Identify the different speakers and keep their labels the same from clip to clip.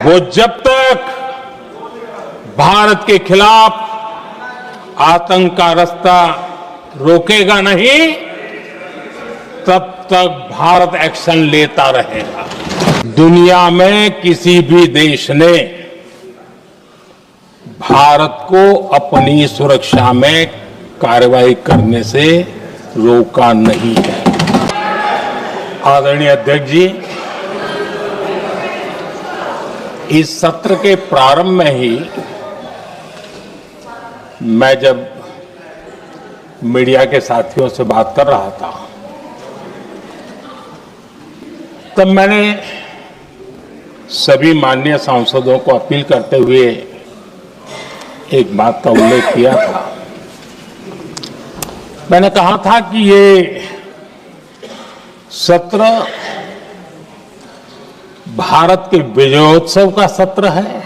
Speaker 1: वो जब तक भारत के खिलाफ आतंक का रास्ता रोकेगा नहीं, तब तक भारत एक्शन लेता रहेगा। दुनिया में किसी भी देश ने भारत को अपनी सुरक्षा में कार्रवाई करने से रोका नहीं है। आदरणीय अध्यक्ष जी, इस सत्र के प्रारंभ में ही मैं जब मीडिया के साथियों से बात कर रहा था, तब मैंने सभी माननीय सांसदों को अपील करते हुए एक बात का उल्लेख किया था। मैंने कहा था कि ये सत्र भारत के विजयोत्सव का सत्र है।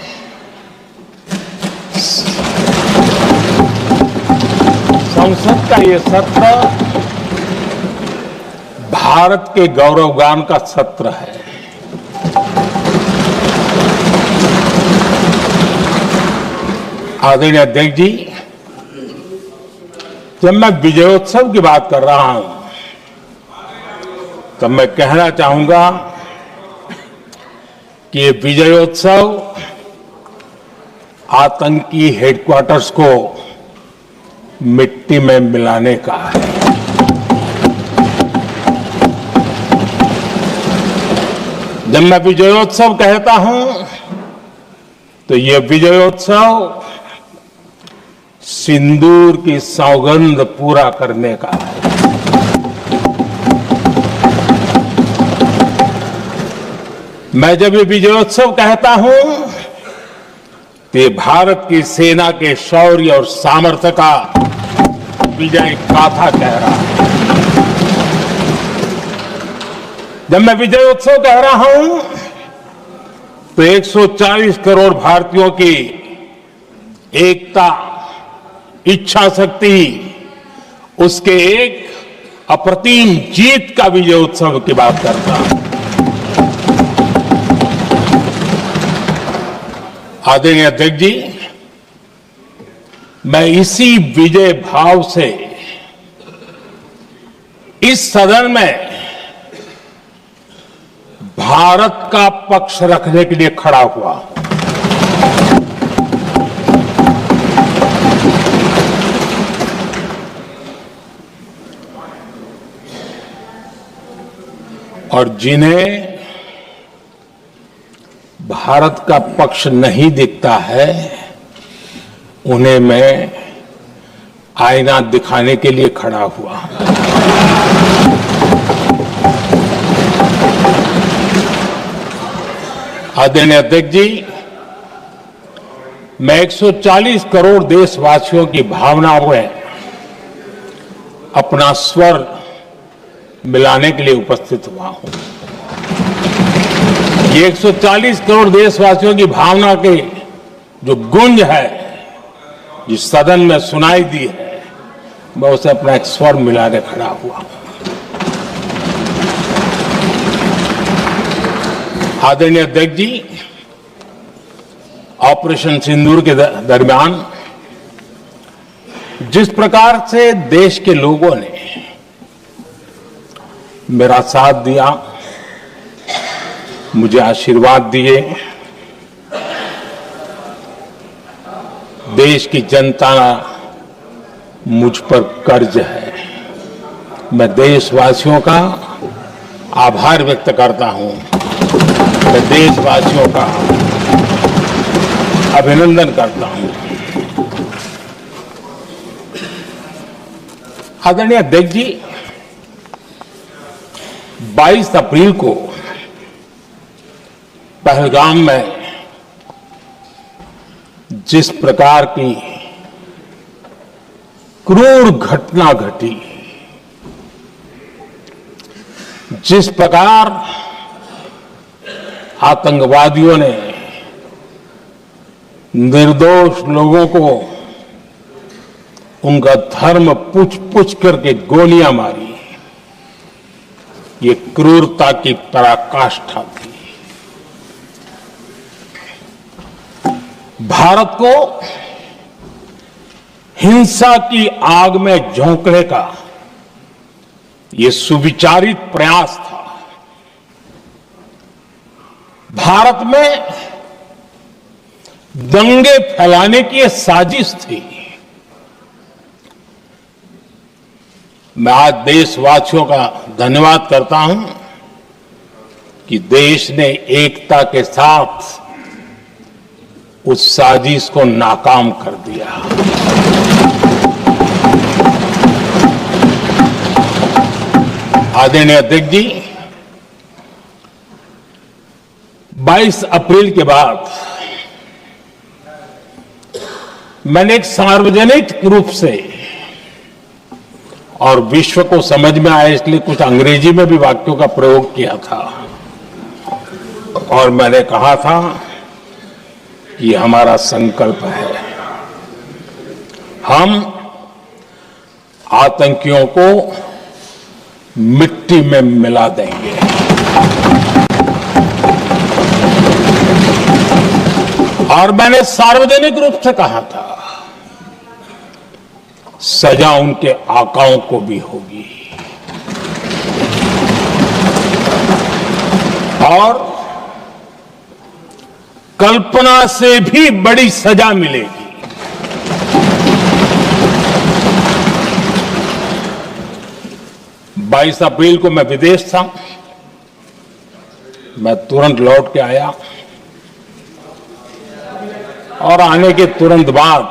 Speaker 1: संसद का ये सत्र भारत के गौरवगान का सत्र है। आदरणीय अध्यक्ष जी, जब मैं विजयोत्सव की बात कर रहा हूं, तब मैं कहना चाहूंगा कि ये विजयोत्सव आतंकी हेडक्वार्टर्स को मिट्टी में मिलाने का है। जब मैं विजयोत्सव कहता हूं, तो ये विजयोत्सव सिंदूर की सौगंध पूरा करने का है। मैं जब ये विजयोत्सव कहता हूं, तो ये भारत की सेना के शौर्य और सामर्थ्य का विजय गाथा कह रहा है। जब मैं विजयोत्सव कह रहा हूं, तो 140 करोड़ भारतीयों की एकता, इच्छा शक्ति, उसके एक अप्रतिम जीत का विजयोत्सव की बात करता हूं। आदरणीय अध्यक्ष जी, मैं इसी विजय भाव से इस सदन में भारत का पक्ष रखने के लिए खड़ा हुआ। और जिन्हें भारत का पक्ष नहीं दिखता है, उन्हें मैं आईना दिखाने के लिए खड़ा हुआ। आदरणीय अध्यक्ष जी, मैं 140 करोड़ देशवासियों की भावनाओं में अपना स्वर मिलाने के लिए उपस्थित हुआ हूं। ये 140 करोड़ देशवासियों की भावना के जो गूंज है, जिस सदन में सुनाई दी है, मैं उसे अपना एक स्वर मिलाने खड़ा हुआ। आदरणीय अध्यक्ष जी, ऑपरेशन सिंदूर के दरमियान जिस प्रकार से देश के लोगों ने मेरा साथ दिया, मुझे आशीर्वाद दिए, देश की जनता मुझ पर कर्ज है। मैं देशवासियों का आभार व्यक्त करता हूं। मैं देशवासियों का अभिनंदन करता हूं। आदरणीय अध्यक्ष जी, 22 अप्रैल को पहलगाम में जिस प्रकार की क्रूर घटना घटी, जिस प्रकार आतंकवादियों ने निर्दोष लोगों को उनका धर्म पूछ पूछ करके गोलियां मारी, ये क्रूरता की पराकाष्ठा थी। भारत को हिंसा की आग में झोंकने का ये सुविचारित प्रयास था। भारत में दंगे फैलाने की यह साजिश थी। मैं आज देशवासियों का धन्यवाद करता हूं कि देश ने एकता के साथ उस साजिश को नाकाम कर दिया। आदरणीय अध्यक्ष जी, 22 अप्रैल के बाद मैंने एक सार्वजनिक रूप से और विश्व को समझ में आए इसलिए कुछ अंग्रेजी में भी वाक्यों का प्रयोग किया था और मैंने कहा था कि हमारा संकल्प है, हम आतंकियों को मिट्टी में मिला देंगे। और मैंने सार्वजनिक रूप से कहा था, सजा उनके आकाओं को भी होगी और कल्पना से भी बड़ी सजा मिलेगी। बाईस अप्रैल को मैं विदेश था, मैं तुरंत लौट के आया और आने के तुरंत बाद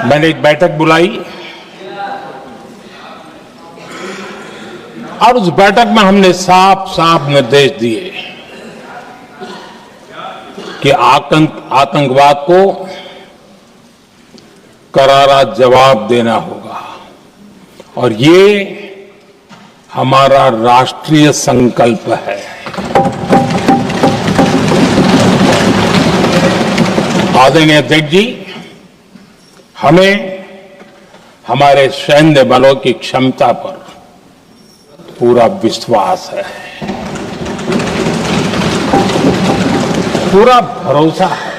Speaker 1: मैंने एक बैठक बुलाई और उस बैठक में हमने साफ साफ निर्देश दिए कि आतंकवाद को करारा जवाब देना होगा और ये हमारा राष्ट्रीय संकल्प है। आदरणीय अध्यक्ष जी, हमें हमारे सैन्य बलों की क्षमता पर पूरा विश्वास है, पूरा भरोसा है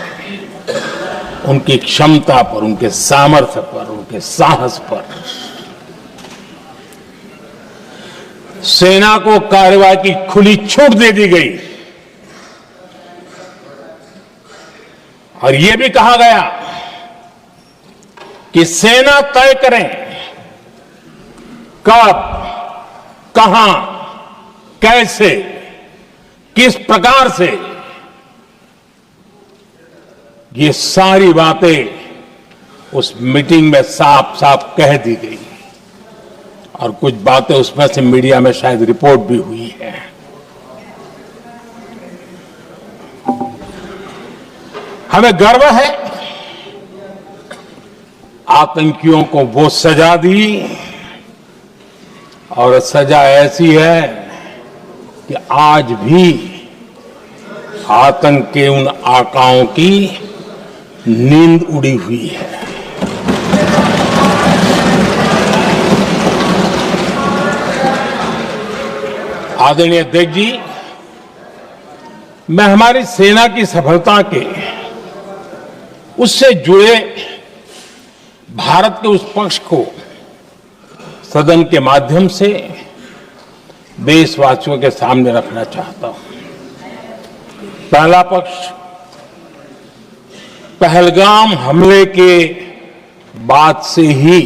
Speaker 1: उनकी क्षमता पर, उनके सामर्थ्य पर, उनके साहस पर। सेना को कार्रवाई की खुली छूट दे दी गई और यह भी कहा गया कि सेना तय करें कब, कहां, कैसे, किस प्रकार से। ये सारी बातें उस मीटिंग में साफ साफ कह दी गई और कुछ बातें उसमें से मीडिया में शायद रिपोर्ट भी हुई है। हमें गर्व है आतंकियों को वो सजा दी और सजा ऐसी है कि आज भी आतंक के उन आकाओं की नींद उड़ी हुई है। आदरणीय अध्यक्ष जी, मैं हमारी सेना की सफलता के उससे जुड़े भारत के उस पक्ष को सदन के माध्यम से देशवासियों के सामने रखना चाहता हूं। पहला पक्ष, पहलगाम हमले के बाद से ही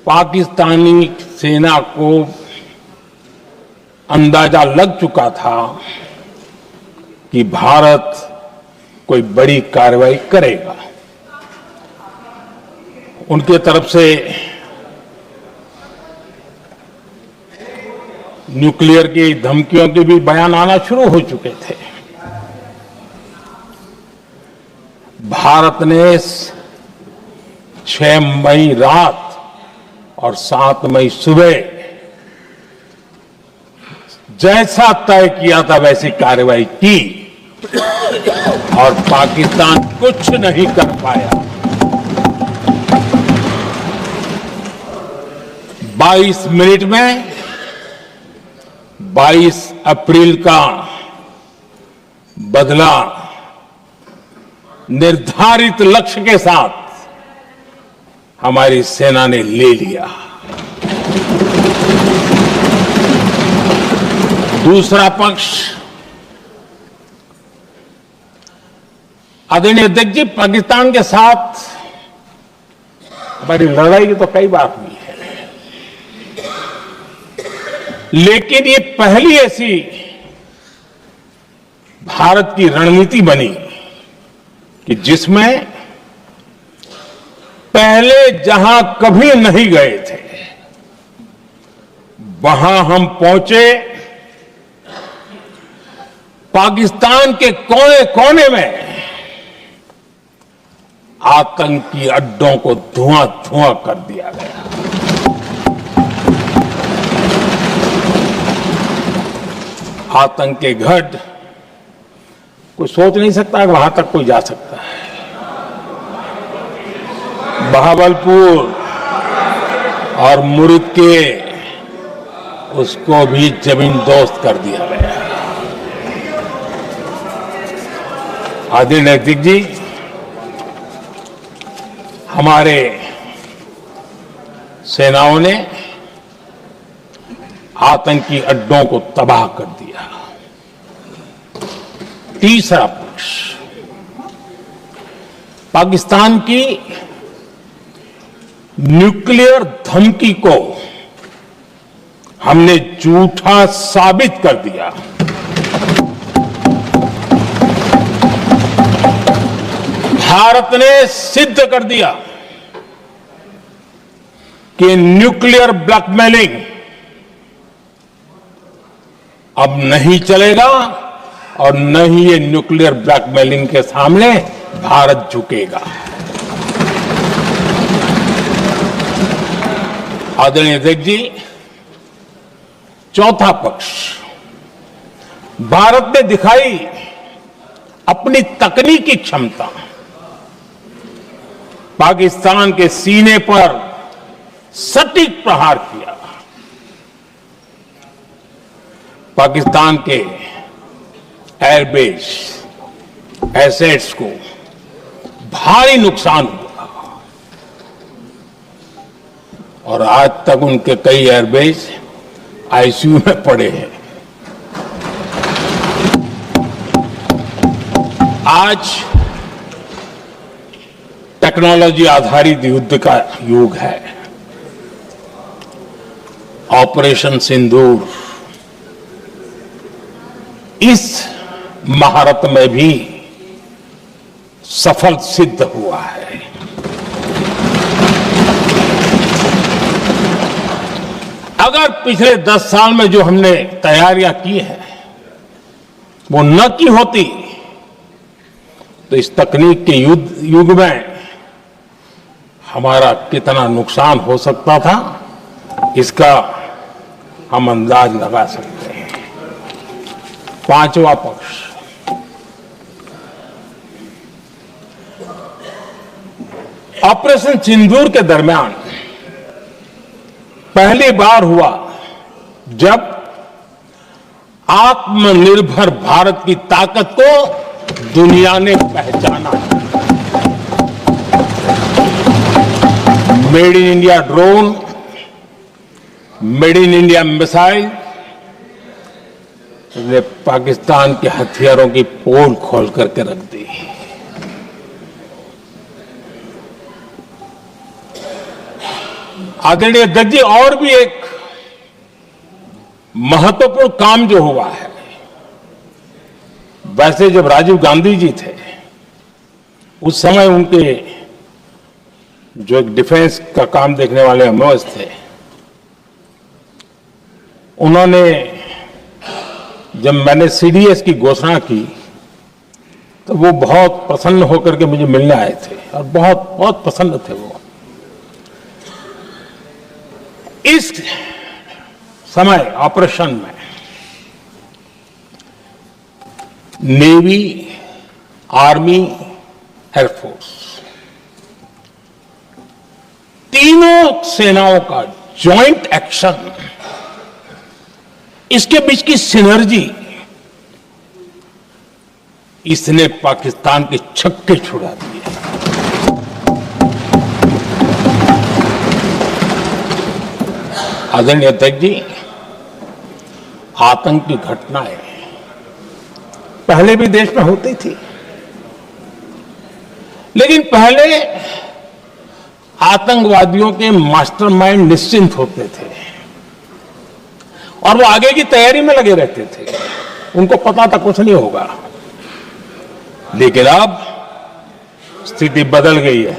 Speaker 1: पाकिस्तानी सेना को अंदाजा लग चुका था कि भारत कोई बड़ी कार्रवाई करेगा। उनके तरफ से न्यूक्लियर की धमकियों के भी बयान आना शुरू हो चुके थे। भारत ने 6 मई रात और 7 मई सुबह जैसा तय किया था वैसी कार्रवाई की और पाकिस्तान कुछ नहीं कर पाया। 22 मिनट में 22 अप्रैल का बदला निर्धारित लक्ष्य के साथ हमारी सेना ने ले लिया। दूसरा पक्ष, आदरणीय अध्यक्ष जी, पाकिस्तान के साथ हमारी लड़ाई तो कई बार हुई है, लेकिन ये पहली ऐसी भारत की रणनीति बनी कि जिसमें पहले जहां कभी नहीं गए थे वहां हम पहुंचे। पाकिस्तान के कोने कोने में आतंकी अड्डों को धुआं धुआं कर दिया गया। आतंक के गढ़ कोई सोच नहीं सकता कि वहां तक कोई जा सकता है। बहावलपुर और मुर्ग के उसको भी जमीन दोस्त कर दिया गया। आदरणीय अध्यक्ष जी, हमारे सेनाओं ने आतंकी अड्डों को तबाह कर दिया। तीसरा पक्ष, पाकिस्तान की न्यूक्लियर धमकी को हमने झूठा साबित कर दिया। भारत ने सिद्ध कर दिया कि न्यूक्लियर ब्लैकमेलिंग अब नहीं चलेगा और न ही ये न्यूक्लियर ब्लैकमेलिंग के सामने भारत झुकेगा। आदरणीय अध्यक्ष जी, चौथा पक्ष, भारत ने दिखाई अपनी तकनीकी क्षमता। पाकिस्तान के सीने पर सटीक प्रहार किया। पाकिस्तान के एयरबेस एसेट्स को भारी नुकसान हुआ और आज तक उनके कई एयरबेस आईसीयू में पड़े हैं। आज टेक्नोलॉजी आधारित युद्ध का युग है। ऑपरेशन सिंदूर इस महारत में भी सफल सिद्ध हुआ है। अगर पिछले 10 साल में जो हमने तैयारियां की हैं वो न की होती तो इस तकनीक के युग में हमारा कितना नुकसान हो सकता था, इसका हम अंदाज लगा सकते हैं। पांचवा पक्ष, ऑपरेशन सिंदूर के दरमियान पहली बार हुआ जब आत्मनिर्भर भारत की ताकत को दुनिया ने पहचाना। Made in India drone, made in India missile ने पाकिस्तान के हथियारों की पोल खोल करके रख दी। आदरणीय अध्यक्ष जी, और भी एक महत्वपूर्ण काम जो हुआ है, वैसे जब राजीव गांधी जी थे उस समय उनके जो एक डिफेंस का काम देखने वाले एमओएस थे, उन्होंने जब मैंने सीडीएस की घोषणा की तो वो बहुत प्रसन्न होकर के मुझे मिलने आए थे और बहुत बहुत प्रसन्न थे वो। इस समय ऑपरेशन में नेवी, आर्मी, एयरफोर्स तीनों सेनाओं का जॉइंट एक्शन, इसके बीच की सिनर्जी, इसने पाकिस्तान के छक्के छुड़ा दिए। आदरणीय अध्यक्ष जी, आतंक की घटनाएं पहले भी देश में होती थी, लेकिन पहले आतंकवादियों के मास्टरमाइंड निश्चिंत होते थे और वो आगे की तैयारी में लगे रहते थे, उनको पता था कुछ नहीं होगा। लेकिन अब स्थिति बदल गई है।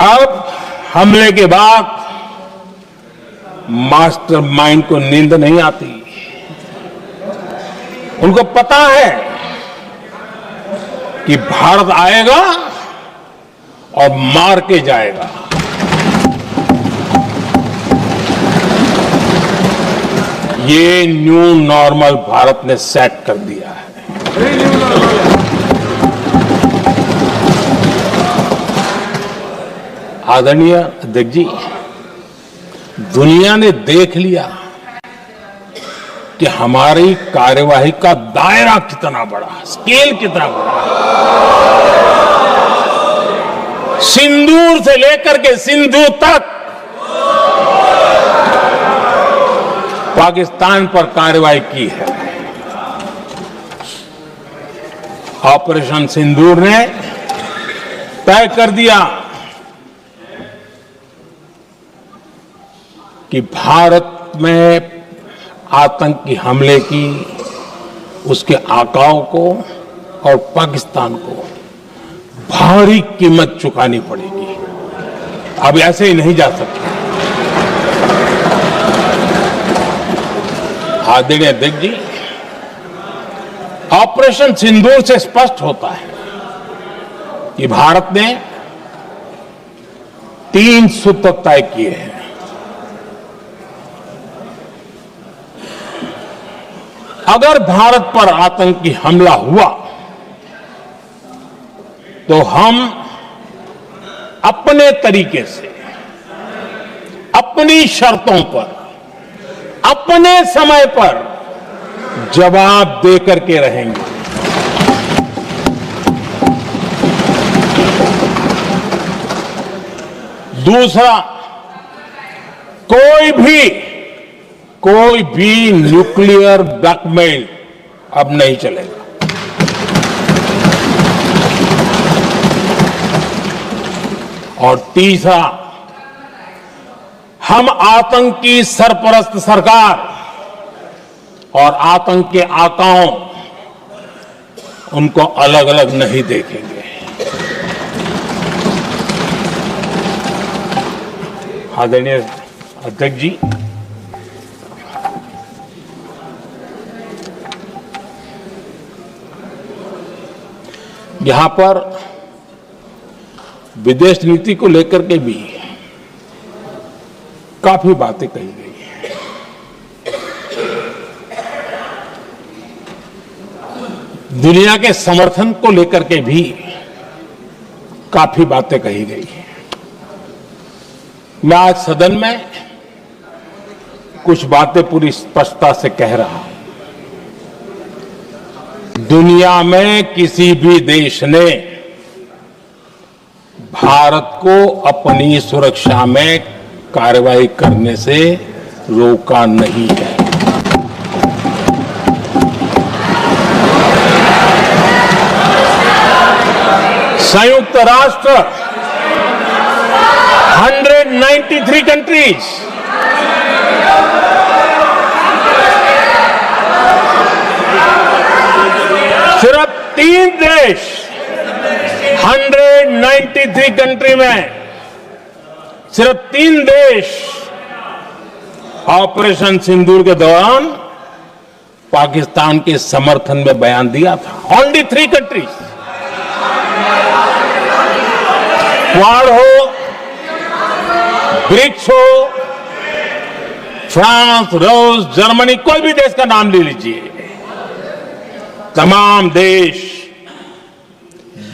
Speaker 1: अब हमले के बाद मास्टरमाइंड को नींद नहीं आती। उनको पता है कि भारत आएगा और मार के जाएगा। ये न्यू नॉर्मल भारत ने सेट कर दिया है। आदरणीय अध्यक्ष जी, दुनिया ने देख लिया कि हमारी कार्यवाही का दायरा कितना बड़ा, स्केल कितना बड़ा। सिंदूर से लेकर के सिंधु तक पाकिस्तान पर कार्रवाई की है। ऑपरेशन सिंदूर ने तय कर दिया कि भारत में आतंकी हमले की, उसके आकाओं को और पाकिस्तान को भारी कीमत चुकानी पड़ेगी। अब ऐसे ही नहीं जा सकते। आदरणीय अध्यक्ष जी, ऑपरेशन सिंदूर से स्पष्ट होता है कि भारत ने 3 सूत्र तय किए हैं। अगर भारत पर आतंकी हमला हुआ तो हम अपने तरीके से, अपनी शर्तों पर, अपने समय पर जवाब देकर के रहेंगे। दूसरा, कोई भी न्यूक्लियर ब्लैकमेल अब नहीं चलेगा। और तीसरा, हम आतंक की सरपरस्त सरकार और आतंक के आकाओं, उनको अलग अलग नहीं देखेंगे। आदरणीय अध्यक्ष जी, यहां पर विदेश नीति को लेकर के भी काफी बातें कही गई हैं। दुनिया के समर्थन को लेकर के भी काफी बातें कही गई हैं। मैं आज सदन में कुछ बातें पूरी स्पष्टता से कह रहा हूं। दुनिया में किसी भी देश ने भारत को अपनी सुरक्षा में कार्रवाई करने से रोका नहीं है। संयुक्त राष्ट्र 193 कंट्रीज, सिर्फ 3 देश 193 कंट्री में सिर्फ 3 देश ऑपरेशन सिंदूर के दौरान पाकिस्तान के समर्थन में बयान दिया था। Only 3 countries. क्वाड हो, ब्रिक्स हो, फ्रांस, रूस, जर्मनी, कोई भी देश का नाम ले लीजिए, तमाम देश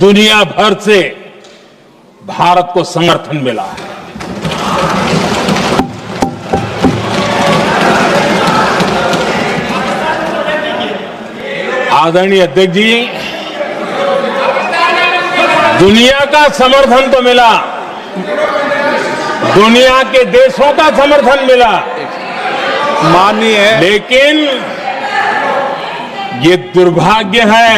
Speaker 1: दुनिया भर से भारत को समर्थन मिला है। आदरणीय अध्यक्ष जी, दुनिया का समर्थन तो मिला, दुनिया के देशों का समर्थन मिला,
Speaker 2: माननीय है,
Speaker 1: लेकिन ये दुर्भाग्य है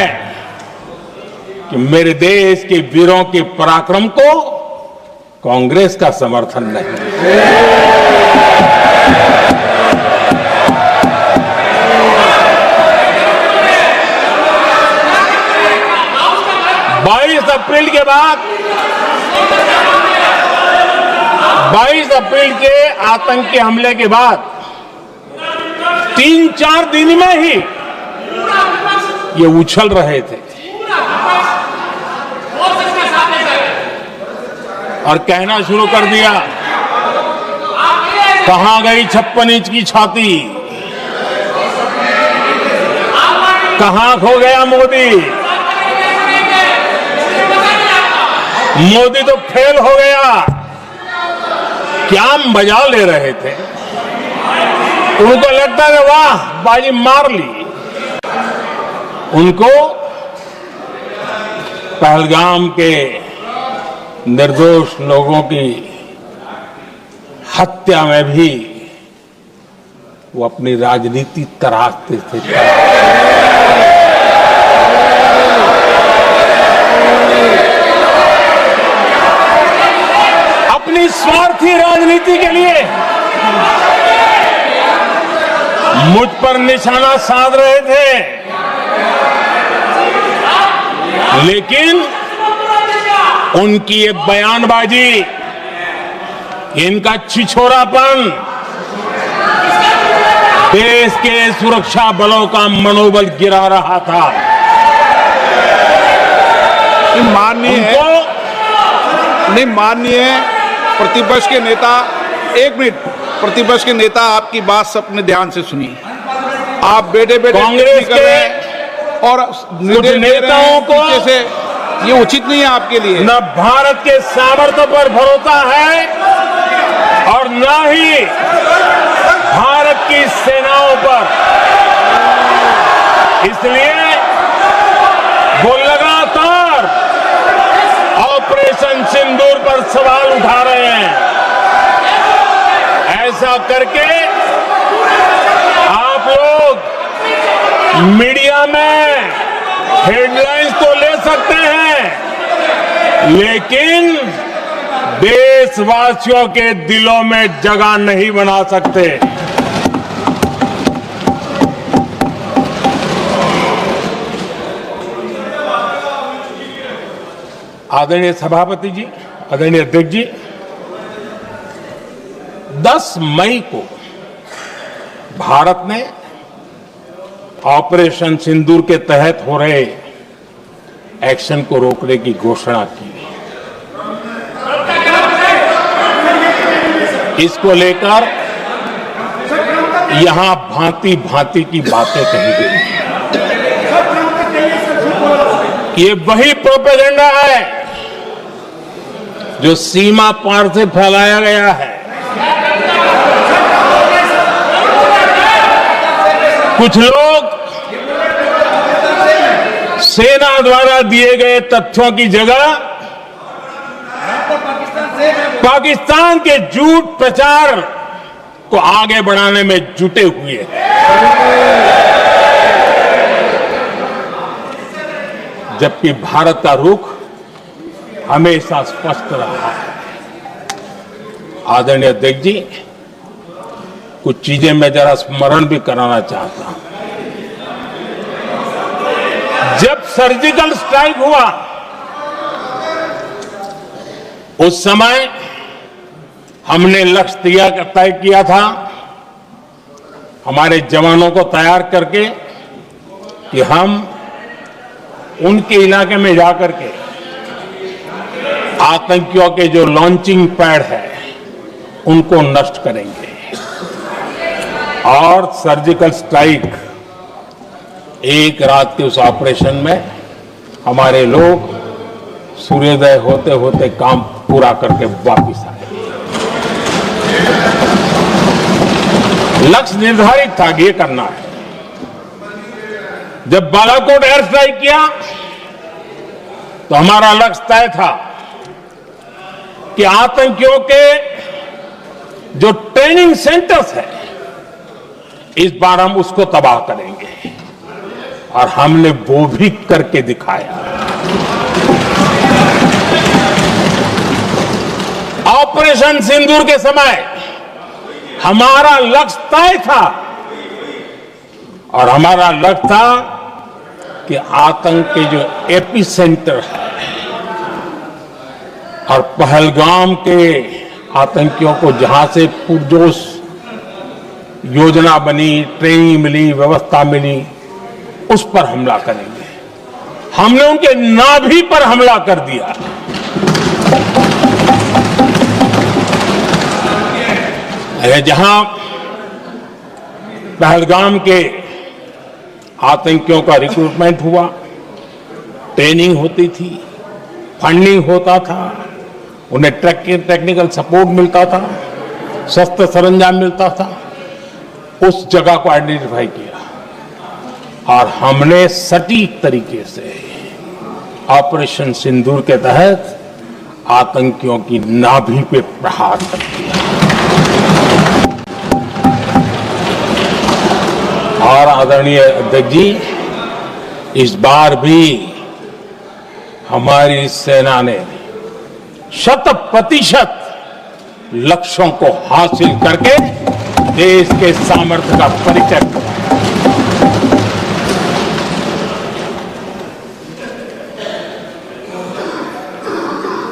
Speaker 1: कि मेरे देश के वीरों के पराक्रम को कांग्रेस का समर्थन नहीं। 22 अप्रैल के बाद 22 अप्रैल के आतंकी हमले के बाद 3-4 दिन में ही ये उछल रहे थे और कहना शुरू कर दिया, कहां गई 56 इंच की छाती, कहां खो गया मोदी, मोदी तो फेल हो गया। क्या मजा ले रहे थे, उनको लगता है वाह बाजी मार ली। उनको पहलगाम के निर्दोष लोगों की हत्या में भी वो अपनी राजनीति तराशते थे। अपनी स्वार्थी राजनीति के लिए मुझ पर निशाना साध रहे थे, लेकिन उनकी ये बयानबाजी, इनका छिछोरापन देश के सुरक्षा बलों का मनोबल गिरा रहा था।
Speaker 2: माननीय प्रतिपक्ष के नेता, एक मिनट, प्रतिपक्ष के नेता आपकी बात सबने ध्यान से सुनी। आप बेटे
Speaker 1: कांग्रेस के
Speaker 2: और
Speaker 1: कुछ नेताओं को
Speaker 2: से ये उचित नहीं है आपके लिए।
Speaker 1: न भारत के सामर्थ्य पर भरोसा है और न ही भारत की सेनाओं पर, इसलिए वो लगातार ऑपरेशन सिंदूर पर सवाल उठा रहे हैं। ऐसा करके आप लोग मीडिया में हेडलाइंस तो ले सकते हैं, लेकिन देशवासियों के दिलों में जगह नहीं बना सकते। आदरणीय सभापति जी, आदरणीय अध्यक्ष जी, 10 मई को भारत ने ऑपरेशन सिंदूर के तहत हो रहे एक्शन को रोकने की घोषणा की। इसको लेकर यहां भांति भांति की बातें कही गई। ये वही प्रोपेगेंडा है जो सीमा पार से फैलाया गया है। कुछ लोग सेना द्वारा दिए गए तथ्यों की जगह पाकिस्तान के झूठ प्रचार को आगे बढ़ाने में जुटे हुए हैं। जबकि भारत का रुख हमेशा स्पष्ट रहा है। आदरणीय अध्यक्ष जी, कुछ चीजें मैं जरा स्मरण भी कराना चाहता हूं। जब सर्जिकल स्ट्राइक हुआ, उस समय हमने लक्ष्य तय किया था, हमारे जवानों को तैयार करके कि हम उनके इलाके में जाकर के आतंकियों के जो लॉन्चिंग पैड है उनको नष्ट करेंगे। और सर्जिकल स्ट्राइक, एक रात के उस ऑपरेशन में हमारे लोग सूर्योदय होते होते काम पूरा करके वापस आए। लक्ष्य निर्धारित था कि ये करना है। जब बालाकोट एयर स्ट्राइक किया तो हमारा लक्ष्य तय था कि आतंकियों के जो ट्रेनिंग सेंटर्स है, इस बार हम उसको तबाह करेंगे, और हमने वो भी करके दिखाया। ऑपरेशन सिंदूर के समय हमारा लक्ष्य तय था, और हमारा लक्ष्य था कि आतंक के जो एपी सेंटर है और पहलगाम के आतंकियों को जहां से पुरजोश योजना बनी, ट्रेनिंग मिली, व्यवस्था मिली, उस पर हमला करेंगे। हमने उनके नाभि पर हमला कर दिया। जहां पहलगाम के आतंकियों का रिक्रूटमेंट हुआ, ट्रेनिंग होती थी, फंडिंग होता था, उन्हें टेक्निकल सपोर्ट मिलता था, शस्त्र सरंजाम मिलता था, उस जगह को आइडेंटिफाई किया और हमने सटीक तरीके से ऑपरेशन सिंदूर के तहत आतंकियों की नाभि पे प्रहार कर दिया। और आदरणीय अध्यक्ष जी, इस बार भी हमारी सेना ने 100% लक्ष्यों को हासिल करके देश के सामर्थ्य का परिचय दिया।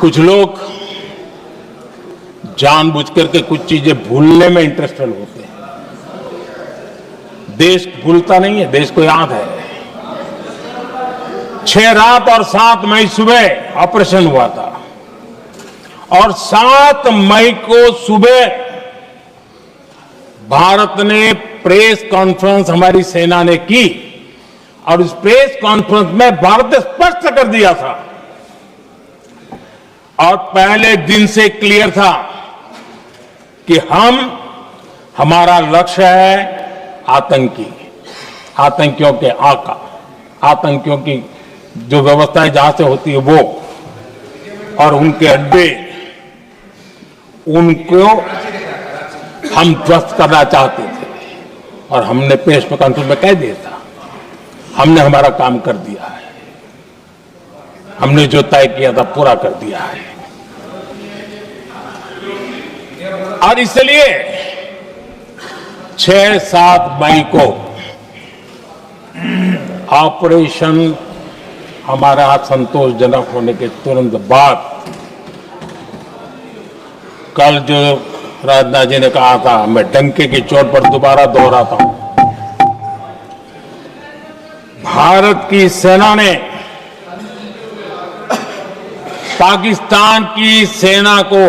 Speaker 1: कुछ लोग जानबूझ करके कुछ चीजें भूलने में इंटरेस्टेड होते हैं। देश भूलता नहीं है, देश को याद है। 6 रात और 7 मई सुबह ऑपरेशन हुआ था, और 7 मई को सुबह भारत ने प्रेस कॉन्फ्रेंस हमारी सेना ने की, और उस प्रेस कॉन्फ्रेंस में भारत ने स्पष्ट कर दिया था, और पहले दिन से क्लियर था कि हमारा लक्ष्य है आतंकियों के आका, आतंकियों की जो व्यवस्थाएं जहां से होती है वो, और उनके अड्डे, उनको हम ध्वस्त करना चाहते थे। और हमने प्रेस कॉन्फ्रेंस में कह दिया था, हमने हमारा काम कर दिया है, हमने जो तय किया था पूरा कर दिया है। और इसलिए 6-7 मई को ऑपरेशन हमारा संतोषजनक होने के तुरंत बाद कल जो राजनाथ जी ने कहा था, मैं डंके की चोट पर दोबारा दोहराता हूं, भारत की सेना ने पाकिस्तान की सेना को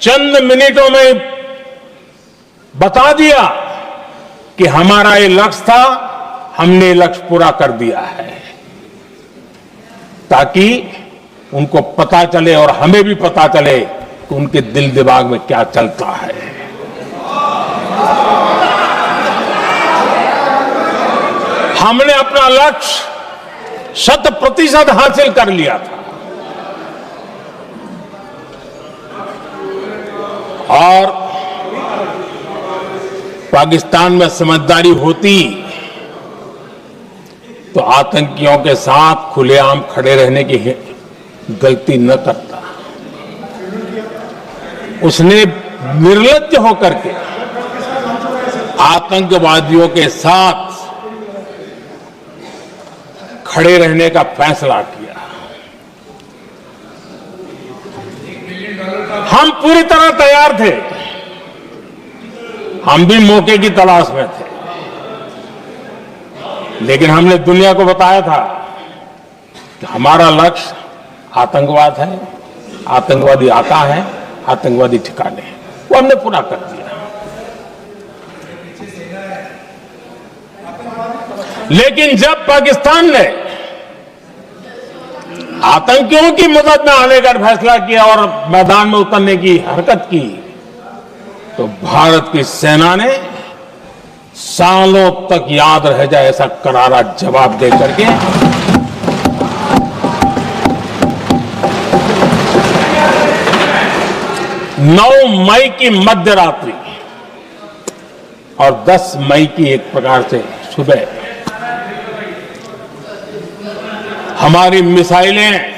Speaker 1: चंद मिनटों में बता दिया कि हमारा ये लक्ष्य था, हमने लक्ष्य पूरा कर दिया है, ताकि उनको पता चले और हमें भी पता चले कि उनके दिल दिमाग में क्या चलता है। हमने अपना लक्ष्य 100% हासिल कर लिया था, और पाकिस्तान में समझदारी होती तो आतंकियों के साथ खुलेआम खड़े रहने की गलती न करता। उसने निर्लज्ज होकर के आतंकवादियों के साथ खड़े रहने का फैसला किया। हम पूरी तरह तैयार थे, हम भी मौके की तलाश में थे, लेकिन हमने दुनिया को बताया था कि हमारा लक्ष्य आतंकवाद है, आतंकवादी आता है, आतंकवादी ठिकाने हैं, वो हमने पूरा कर दिया। लेकिन जब पाकिस्तान ने आतंकियों की मदद में आने का फैसला किया और मैदान में उतरने की हरकत की, तो भारत की सेना ने सालों तक याद रह जाए ऐसा करारा जवाब दे करके 9 मई की मध्य रात्रि और 10 मई की एक प्रकार से सुबह हमारी मिसाइलें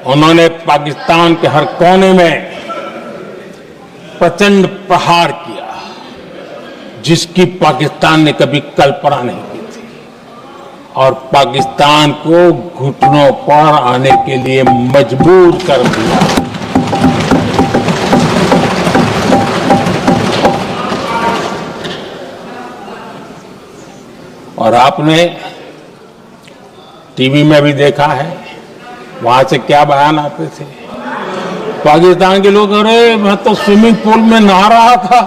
Speaker 1: उन्होंने पाकिस्तान के हर कोने में प्रचंड प्रहार किया जिसकी पाकिस्तान ने कभी कल्पना नहीं की थी और पाकिस्तान को घुटनों पर आने के लिए मजबूर कर दिया। और आपने टीवी में भी देखा है वहां से क्या बयान आते थे पाकिस्तान के लोग। अरे मैं तो स्विमिंग पूल में नहा रहा था,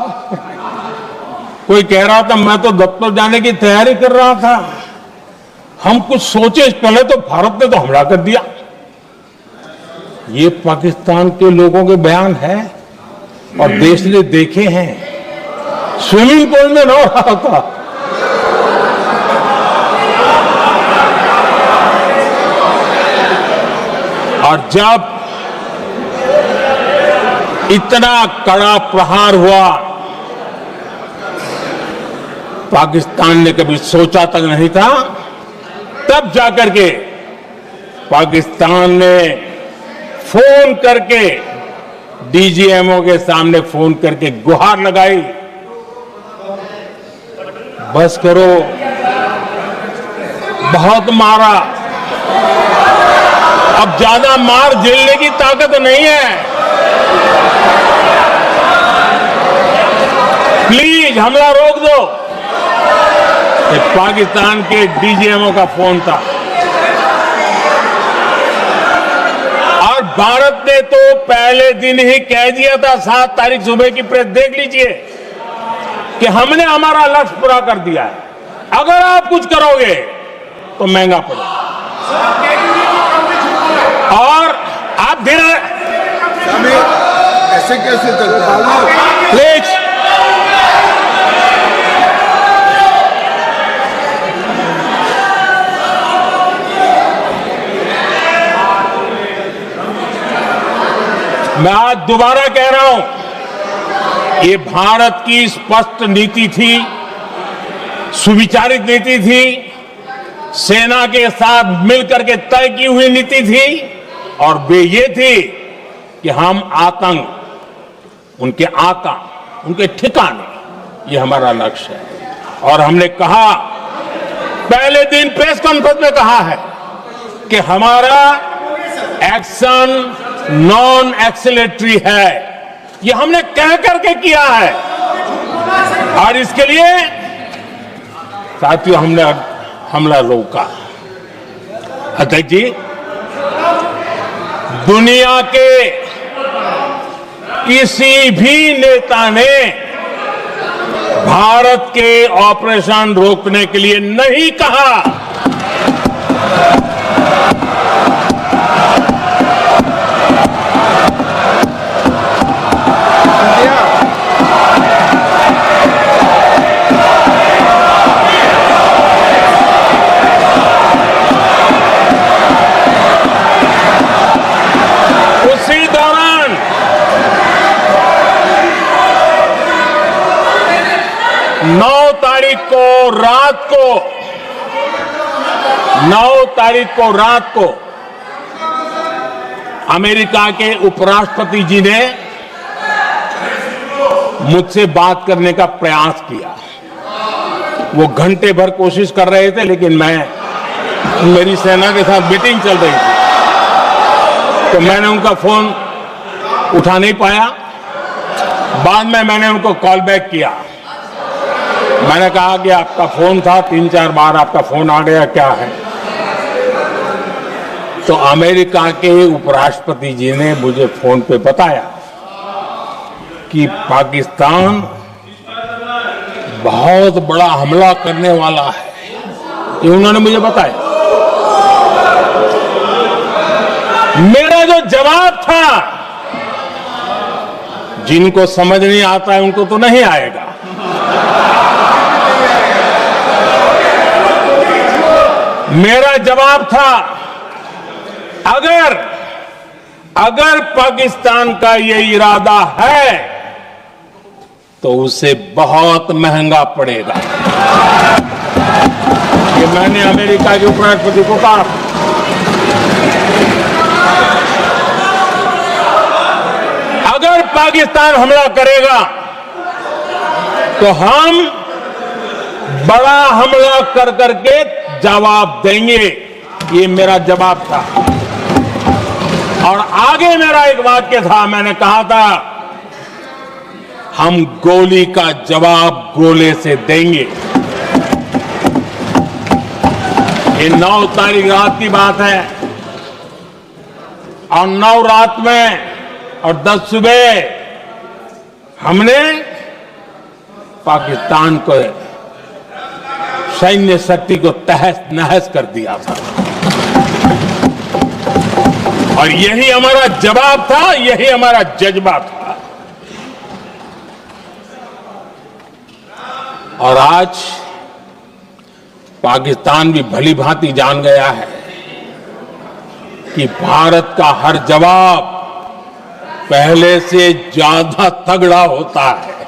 Speaker 1: कोई कह रहा था मैं तो दफ्तर जाने की तैयारी कर रहा था। हम कुछ सोचे पहले तो भारत ने तो हमला कर दिया। ये पाकिस्तान के लोगों के बयान है और देश ने देखे हैं। स्विमिंग पूल में नहा रहा था। और जब इतना कड़ा प्रहार हुआ पाकिस्तान ने कभी सोचा तक नहीं था, तब जाकर के पाकिस्तान ने फोन करके डीजीएमओ के सामने फोन करके गुहार लगाई, बस करो, बहुत मारा, अब ज्यादा मार झेलने की ताकत नहीं है, प्लीज हमला रोक दो। ये पाकिस्तान के डीजीएमओ का फोन था। और भारत ने तो पहले दिन ही कह दिया था, 7 तारीख सुबह की प्रेस देख लीजिए, कि हमने हमारा लक्ष्य पूरा कर दिया है, अगर आप कुछ करोगे तो महंगा पड़ेगा। और आप धीरे
Speaker 3: ऐसे कैसे चलता है?
Speaker 1: प्लीज मैं आज दोबारा कह रहा हूं, ये भारत की स्पष्ट नीति थी, सुविचारित नीति थी, सेना के साथ मिलकर के तय की हुई नीति थी और वे ये थी कि हम आतंक, उनके आका, उनके ठिकाने, ये हमारा लक्ष्य है। और हमने कहा, पहले दिन प्रेस कॉन्फ्रेंस में कहा है कि हमारा एक्शन नॉन एक्सीलेटरी है, ये हमने कह करके किया है। और इसके लिए साथियों हमने हमला रोका। अध्यक्ष जी, दुनिया के किसी भी नेता ने भारत के ऑपरेशन रोकने के लिए नहीं कहा। उसी दौरान 9 तारीख को रात को अमेरिका के उपराष्ट्रपति जी ने मुझसे बात करने का प्रयास किया। वो घंटे भर कोशिश कर रहे थे, लेकिन मेरी सेना के साथ मीटिंग चल रही थी, तो मैंने उनका फोन उठा नहीं पाया। बाद में मैंने उनको कॉल बैक किया। मैंने कहा कि आपका फोन था, 3-4 बार आपका फोन आ गया, क्या है? तो अमेरिका के उपराष्ट्रपति जी ने मुझे फोन पे बताया कि पाकिस्तान बहुत बड़ा हमला करने वाला है, ये उन्होंने मुझे बताया। मेरा जो जवाब था, जिनको समझ नहीं आता है उनको तो नहीं आएगा, मेरा जवाब था, अगर पाकिस्तान का ये इरादा है तो उसे बहुत महंगा पड़ेगा। ये मैंने अमेरिका के उपराष्ट्रपति को कहा। अगर पाकिस्तान हमला करेगा तो हम बड़ा हमला कर करके जवाब देंगे, ये मेरा जवाब था। और आगे मेरा एक वाक्य था, मैंने कहा था हम गोली का जवाब गोले से देंगे। ये 9 तारीख रात की बात है और 9 रात में और 10 सुबह हमने पाकिस्तान को सैन्य शक्ति को तहस नहस कर दिया था। और यही हमारा जवाब था, यही हमारा जज्बा था। और आज पाकिस्तान भी भली भांति जान गया है कि भारत का हर जवाब पहले से ज्यादा तगड़ा होता है।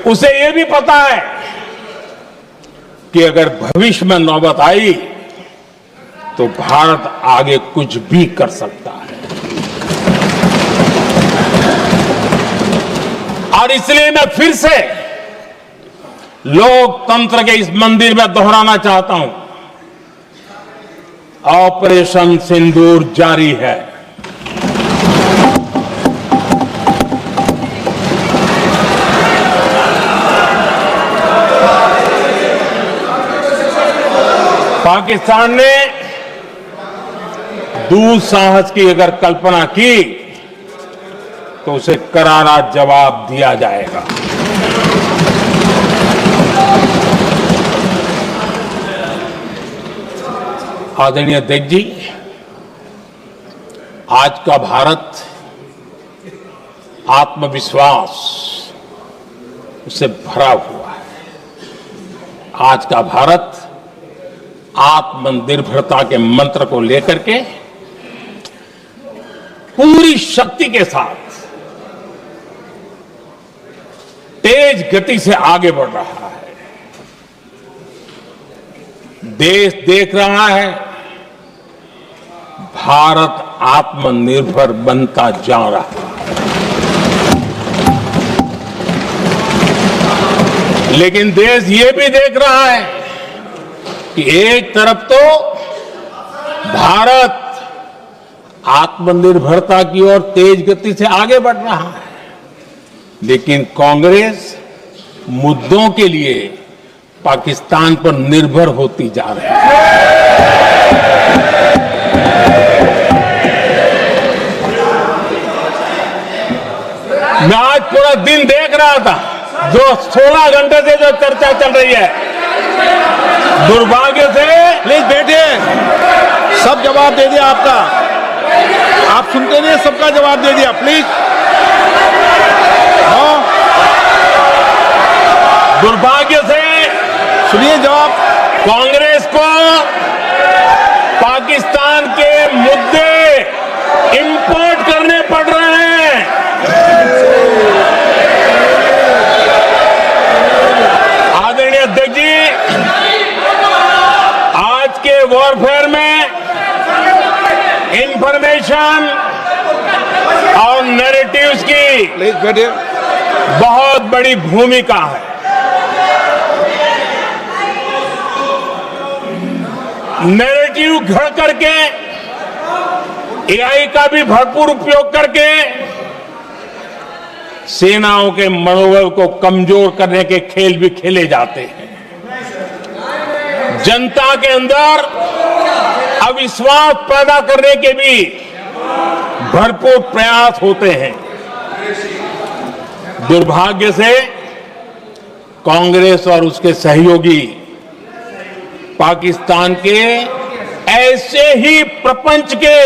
Speaker 1: उसे यह भी पता है कि अगर भविष्य में नौबत आई तो भारत आगे कुछ भी कर सकता है। और इसलिए मैं फिर से लोकतंत्र के इस मंदिर में दोहराना चाहता हूं, ऑपरेशन सिंदूर जारी है। पाकिस्तान ने दुस्साहस की अगर कल्पना की तो उसे करारा जवाब दिया जाएगा। आदरणीय अध्यक्ष जी, आज का भारत आत्मविश्वास से भरा हुआ है। आज का भारत आत्मनिर्भरता के मंत्र को लेकर के पूरी शक्ति के साथ तेज गति से आगे बढ़ रहा है। देश देख रहा है भारत आत्मनिर्भर बनता जा रहा है। लेकिन देश ये भी देख रहा है कि एक तरफ तो भारत आत्मनिर्भरता की ओर तेज गति से आगे बढ़ रहा है, लेकिन कांग्रेस मुद्दों के लिए पाकिस्तान पर निर्भर होती जा रही है। मैं आज पूरा दिन देख रहा था, जो 16 घंटे से जो चर्चा चल रही है, दुर्भाग्य से।
Speaker 2: प्लीज बैठिए, सब जवाब दे दिया आपका, आप सुनते नहीं, सबका जवाब दे दिया। प्लीज
Speaker 1: दुर्भाग्य से
Speaker 2: सुनिए जवाब।
Speaker 1: कांग्रेस को पाकिस्तान के मुद्दे इंपोर्ट करने पड़ रहे हैं। आदरणीय अध्यक्ष जी, आज के वॉरफेयर में इंफॉर्मेशन और नैरेटिव्स की
Speaker 2: प्लीज बैठिए।
Speaker 1: बहुत बड़ी भूमिका है। नैरेटिव घड़ करके, एआई का भी भरपूर उपयोग करके सेनाओं के मनोबल को कमजोर करने के खेल भी खेले जाते हैं। जनता के अंदर अविश्वास पैदा करने के भी भरपूर प्रयास होते हैं। दुर्भाग्य से कांग्रेस और उसके सहयोगी पाकिस्तान के ऐसे ही प्रपंच के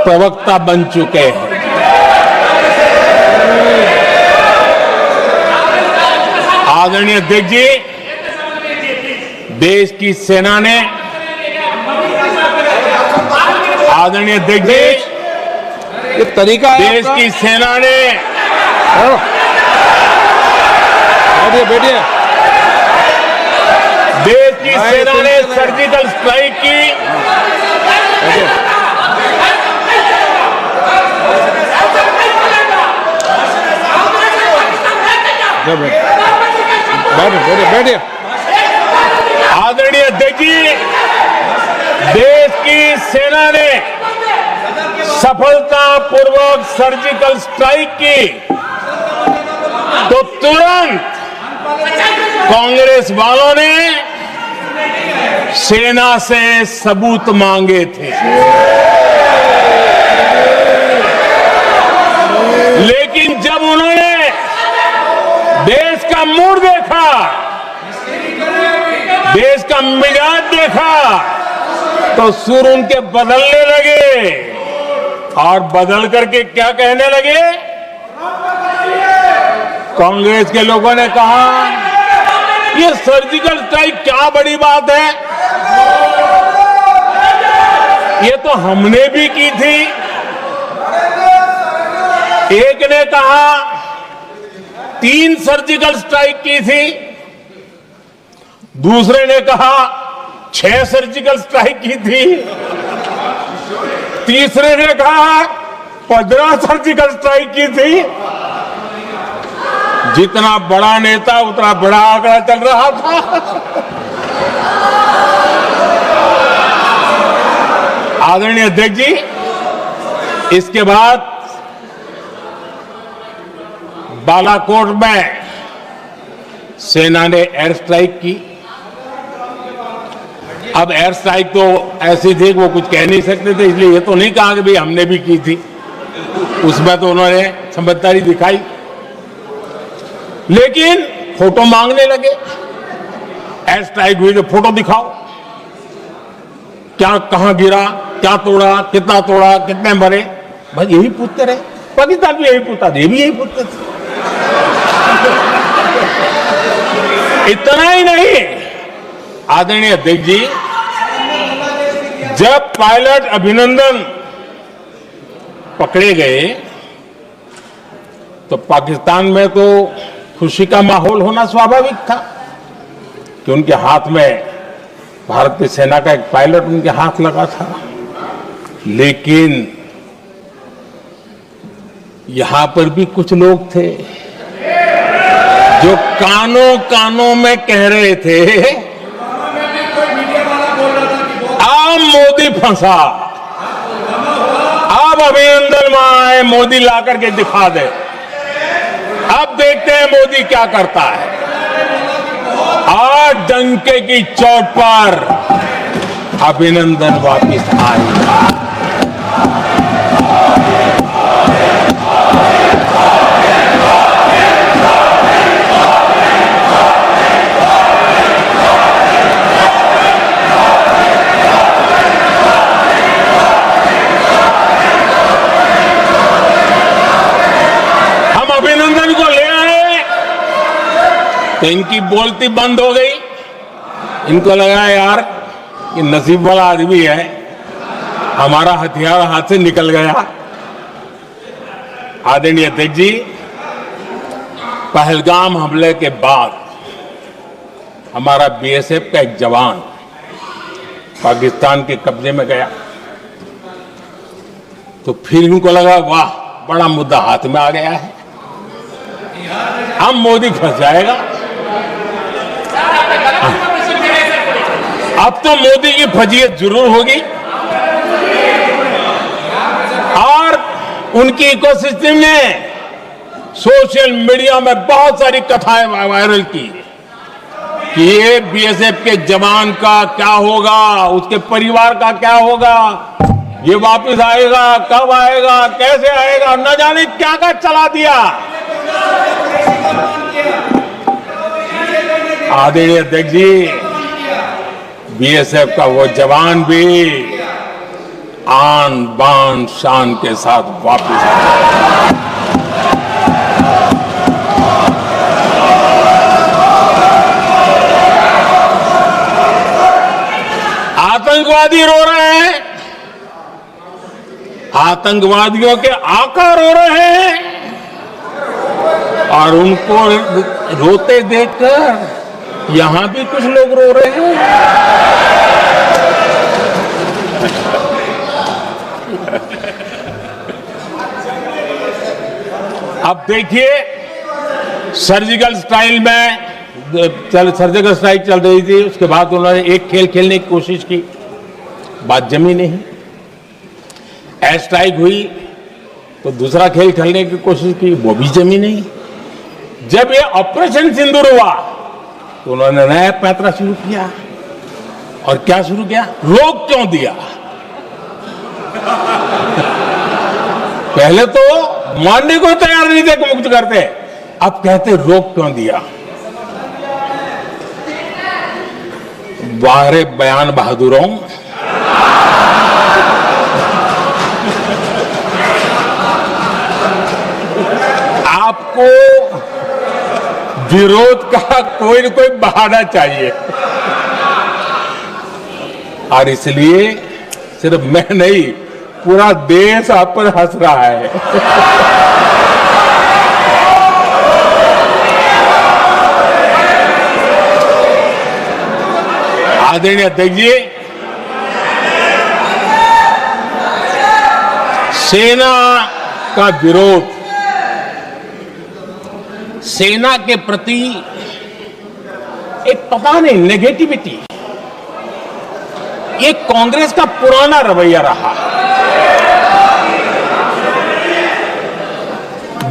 Speaker 1: प्रवक्ता बन चुके हैं। आदरणीय अध्यक्ष जी, देश की सेना ने, आदरणीय अध्यक्ष जी,
Speaker 2: ये तरीका है
Speaker 1: देश
Speaker 2: आपका?
Speaker 1: की सेना ने,
Speaker 2: बैठिए बैठिए।
Speaker 1: देश की
Speaker 2: भाई,
Speaker 1: सेना ने
Speaker 2: सिलसिला है।
Speaker 1: सर्जिकल स्ट्राइक की।
Speaker 2: बैठिए। बैठिए बैठिए।
Speaker 1: आदरणीय अध्यक्ष जी, देश की सेना ने सफलतापूर्वक सर्जिकल स्ट्राइक की तो तुरंत कांग्रेस वालों ने सेना से सबूत मांगे थे, लेकिन जब उन्होंने देश का मूड देखा, देश का मिजाज देखा, तो सुर उनके बदलने लगे और बदल करके क्या कहने लगे? कांग्रेस के लोगों ने कहा, ये सर्जिकल स्ट्राइक क्या बड़ी बात है, ये तो हमने भी की थी। एक ने कहा 3 सर्जिकल स्ट्राइक की थी, दूसरे ने कहा 6 सर्जिकल स्ट्राइक की थी, तीसरे ने कहा 15 सर्जिकल स्ट्राइक की थी। जितना बड़ा नेता उतना बड़ा आंकड़ा चल रहा था। आदरणीय अध्यक्ष जी, इसके बाद बालाकोट में सेना ने एयर स्ट्राइक की। अब एयर स्ट्राइक तो ऐसी थी कि वो कुछ कह नहीं सकते थे, इसलिए ये तो नहीं कहा कि भाई हमने भी की थी। उसमें तो उन्होंने समझदारी दिखाई, लेकिन फोटो मांगने लगे। एयर स्ट्राइक हुई तो फोटो दिखाओ, क्या कहां गिरा, क्या तोड़ा, कितने मरे, बस यही पूछते रहे। पाकिस्तान भी यही पूछता था, ये भी यही पूछते थे। इतना ही नहीं, आदरणीय अध्यक्ष जी, जब पायलट अभिनंदन पकड़े गए तो पाकिस्तान में तो खुशी का माहौल होना स्वाभाविक था कि उनके हाथ में भारतीय सेना का एक पायलट उनके हाथ लगा था। लेकिन यहां पर भी कुछ लोग थे जो कानों कानों में कह रहे थे, अब मोदी फंसा, अब अभिनंदन वहां आए, मोदी ला करके दिखा दे, अब देखते हैं मोदी क्या करता है। आज डंके की चोट पर अभिनंदन वापिस आएगा। अभिनंदन को ले आए तो इनकी बोलती बंद हो गई। इनको लगा यार ये नसीब वाला आदमी है, हमारा हथियार हाथ से निकल गया। आदरणीय अध्यक्ष जी, पहलगाम हमले के बाद हमारा बीएसएफ का एक जवान पाकिस्तान के कब्जे में गया, तो फिर इनको लगा वाह बड़ा मुद्दा हाथ में आ गया है, हम मोदी फंस जाएगा। अब तो मोदी की फजीयत जरूर होगी और उनकी इकोसिस्टम ने सोशल मीडिया में बहुत सारी कथाएं वायरल की कि ये बीएसएफ के जवान का क्या होगा, उसके परिवार का क्या होगा, ये वापस आएगा, कब आएगा, कैसे आएगा, न जाने क्या क्या चला दिया। आदरणीय अध्यक्ष जी, बीएसएफ का वो जवान भी आन बान शान के साथ वापस आया। आतंकवादी रो रहे हैं, आतंकवादियों के आका रो रहे हैं, और उनको रोते देखकर यहां भी कुछ लोग रो रहे हैं। अब देखिए, सर्जिकल स्ट्राइक सर्जिकल स्ट्राइक चल रही थी, उसके बाद उन्होंने एक खेल खेलने की कोशिश की, बात जमी नहीं। एयर स्ट्राइक हुई तो दूसरा खेल खेलने की कोशिश की, वो भी जमी नहीं। जब ये ऑपरेशन सिंदूर हुआ तो उन्होंने नया पैंतरा शुरू किया। और क्या शुरू किया? रोक क्यों दिया? पहले तो मानने को तैयार नहीं थे कि मुक्त करते, अब कहते रोक क्यों दिया? वारे बयान बहादुरों, आपको विरोध का कोई न कोई बहाना चाहिए, और इसलिए सिर्फ मैं नहीं, पूरा देश आप पर हंस रहा है। आदरणीय अध्यक्ष जी, सेना का विरोध, सेना के प्रति एक पता नहीं नेगेटिविटी, ये कांग्रेस का पुराना रवैया रहा।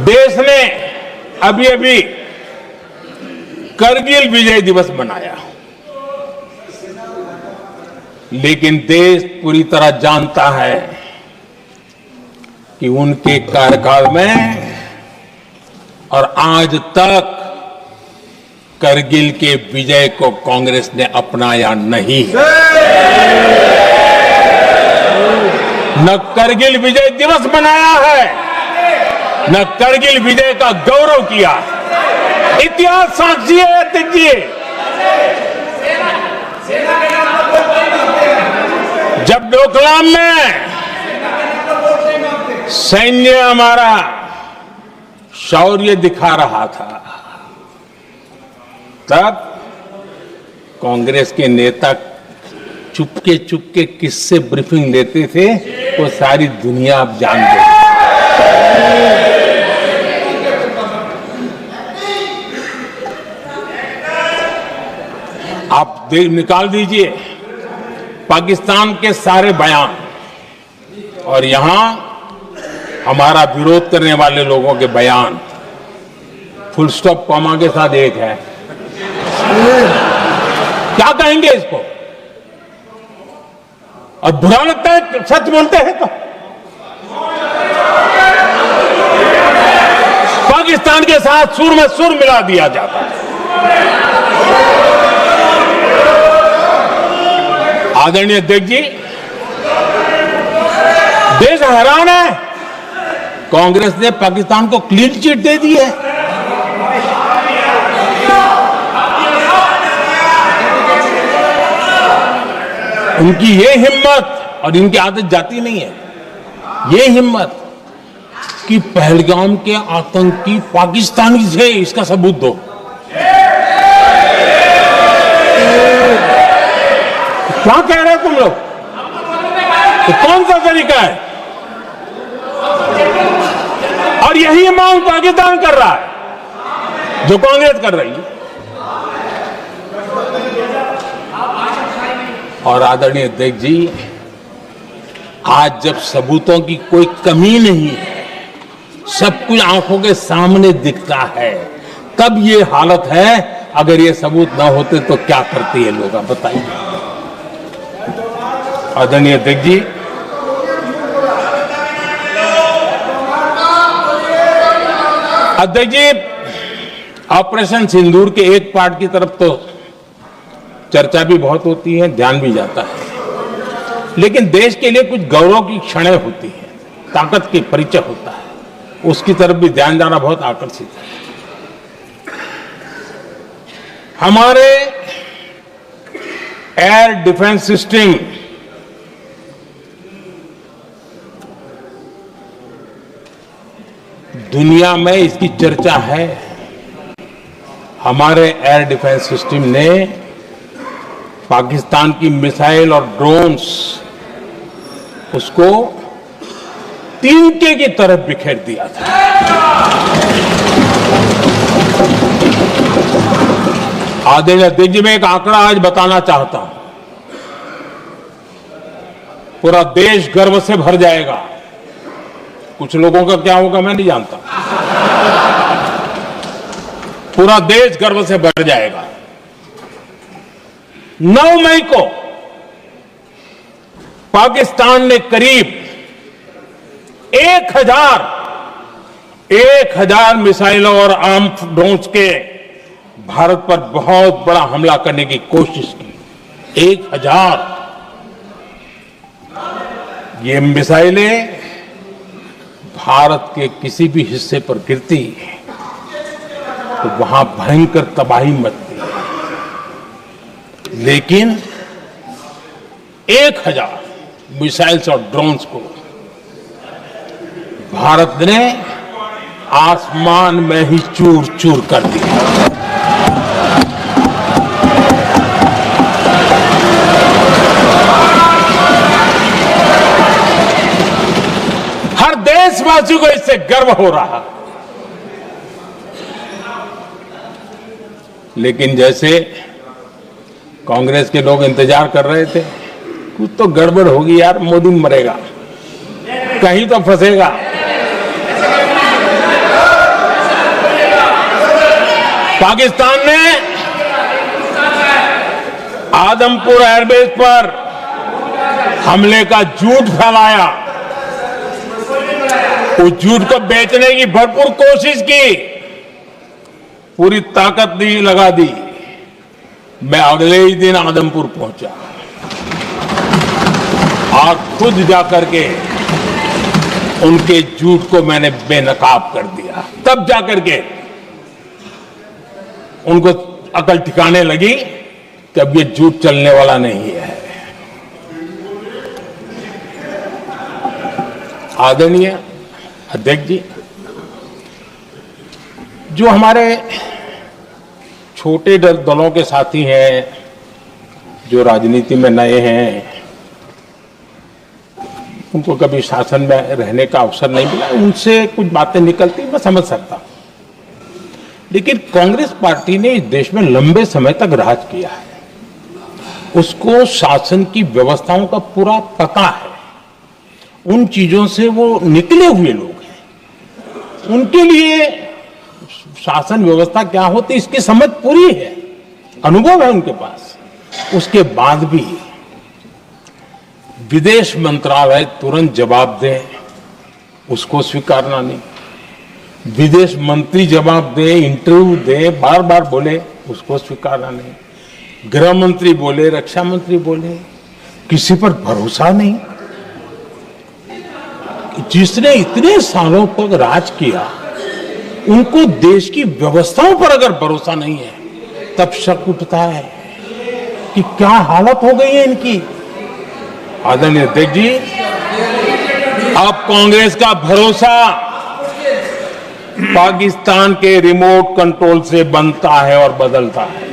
Speaker 1: देश ने अभी अभी करगिल विजय दिवस मनाया, लेकिन देश पूरी तरह जानता है कि उनके कार्यकाल में और आज तक करगिल के विजय को कांग्रेस ने अपनाया नहीं। न करगिल विजय दिवस मनाया है, न करगिल विजय का गौरव किया। इतिहास साक्षी है अध्यक्ष जी। जब डोकलाम में सैन्य हमारा शौर्य दिखा रहा था, तब कांग्रेस के नेता चुपके चुपके किससे ब्रीफिंग लेते थे वो सारी दुनिया अब जान गई। आप निकाल दीजिए पाकिस्तान के सारे बयान और यहां हमारा विरोध करने वाले लोगों के बयान, फुल स्टॉप कॉमा के साथ एक है। क्या कहेंगे इसको? और बुरा लगता है सच बोलते हैं तो। पाकिस्तान के साथ सुर में सुर मिला दिया जाता है। आदरणीय अध्यक्ष जी, देश हैरान है, कांग्रेस ने पाकिस्तान को क्लीन चिट दे दी है। उनकी ये हिम्मत, और इनकी आदत जाती नहीं है, ये हिम्मत कि पहलगाम के आतंकी पाकिस्तानी थे, इसका सबूत दो। क्या कह रहे हो तुम लोग? तो कौन सा तरीका है? और यही मांग पाकिस्तान कर रहा है जो कांग्रेस कर रही है। और आदरणीय अध्यक्ष जी, आज जब सबूतों की कोई कमी नहीं है, सब कुछ आंखों के सामने दिखता है, तब ये हालत है। अगर ये सबूत ना होते तो क्या करते ये लोग, आप बताइए। आदरणीय अध्यक्ष जी, अध्यक्ष जी, ऑपरेशन सिंदूर के एक पार्ट की तरफ तो चर्चा भी बहुत होती है, ध्यान भी जाता है, लेकिन देश के लिए कुछ गौरव की क्षणें होती हैं, ताकत की परिचय होता है, उसकी तरफ भी ध्यान जाना बहुत आकर्षित है। हमारे एयर डिफेंस सिस्टम दुनिया में इसकी चर्चा है। हमारे एयर डिफेंस सिस्टम ने पाकिस्तान की मिसाइल और ड्रोन्स उसको तिनके की तरफ बिखेर दिया था। आदरणीय अध्यक्ष जी, मैं एक आंकड़ा आज बताना चाहता हूं, पूरा देश गर्व से भर जाएगा। कुछ लोगों का क्या होगा मैं नहीं जानता, पूरा देश गर्व से भर जाएगा। 9 मई को पाकिस्तान ने करीब 1000 मिसाइलों और आर्म्ड ड्रोन्स के भारत पर बहुत बड़ा हमला करने की कोशिश की। 1000 ये मिसाइलें भारत के किसी भी हिस्से पर गिरती तो वहां भयंकर तबाही मचती, लेकिन 1000 मिसाइल्स और ड्रोन्स को भारत ने आसमान में ही चूर चूर कर दिया। हर देशवासी को इससे गर्व हो रहा। लेकिन जैसे कांग्रेस के लोग इंतजार कर रहे थे, कुछ तो गड़बड़ होगी यार, मोदी मरेगा, कहीं तो फंसेगा। पाकिस्तान ने आदमपुर एयरबेस पर हमले का झूठ फैलाया, उस झूठ को बेचने की भरपूर कोशिश की, पूरी ताकत लगा दी। मैं अगले ही दिन आदमपुर पहुंचा और खुद जाकर के उनके झूठ को मैंने बेनकाब कर दिया। तब जाकर के उनको अकल ठिकाने लगी कि अब ये झूठ चलने वाला नहीं है। आदरणीय अध्यक्ष जी, जो हमारे छोटे दलों के साथी हैं, जो राजनीति में नए हैं, उनको कभी शासन में रहने का अवसर नहीं मिला, उनसे कुछ बातें निकलती मैं समझ सकता हूं। लेकिन कांग्रेस पार्टी ने इस देश में लंबे समय तक राज किया है, उसको शासन की व्यवस्थाओं का पूरा पता है, उन चीजों से वो निकले हुए लोग हैं, उनके लिए शासन व्यवस्था क्या होती इसकी समझ पूरी है, अनुभव है उनके पास। उसके बाद भी विदेश मंत्रालय तुरंत जवाब दे, उसको स्वीकारना नहीं। विदेश मंत्री जवाब दे, इंटरव्यू दे, बार बार बोले, उसको स्वीकारना नहीं। गृह मंत्री बोले, रक्षा मंत्री बोले, किसी पर भरोसा नहीं। जिसने इतने सालों तक राज किया, उनको देश की व्यवस्थाओं पर अगर भरोसा नहीं है, तब शक उठता है कि क्या हालत हो गई है इनकी। आदरणीय अध्यक्ष जी, अब कांग्रेस का भरोसा पाकिस्तान के रिमोट कंट्रोल से बनता है और बदलता है।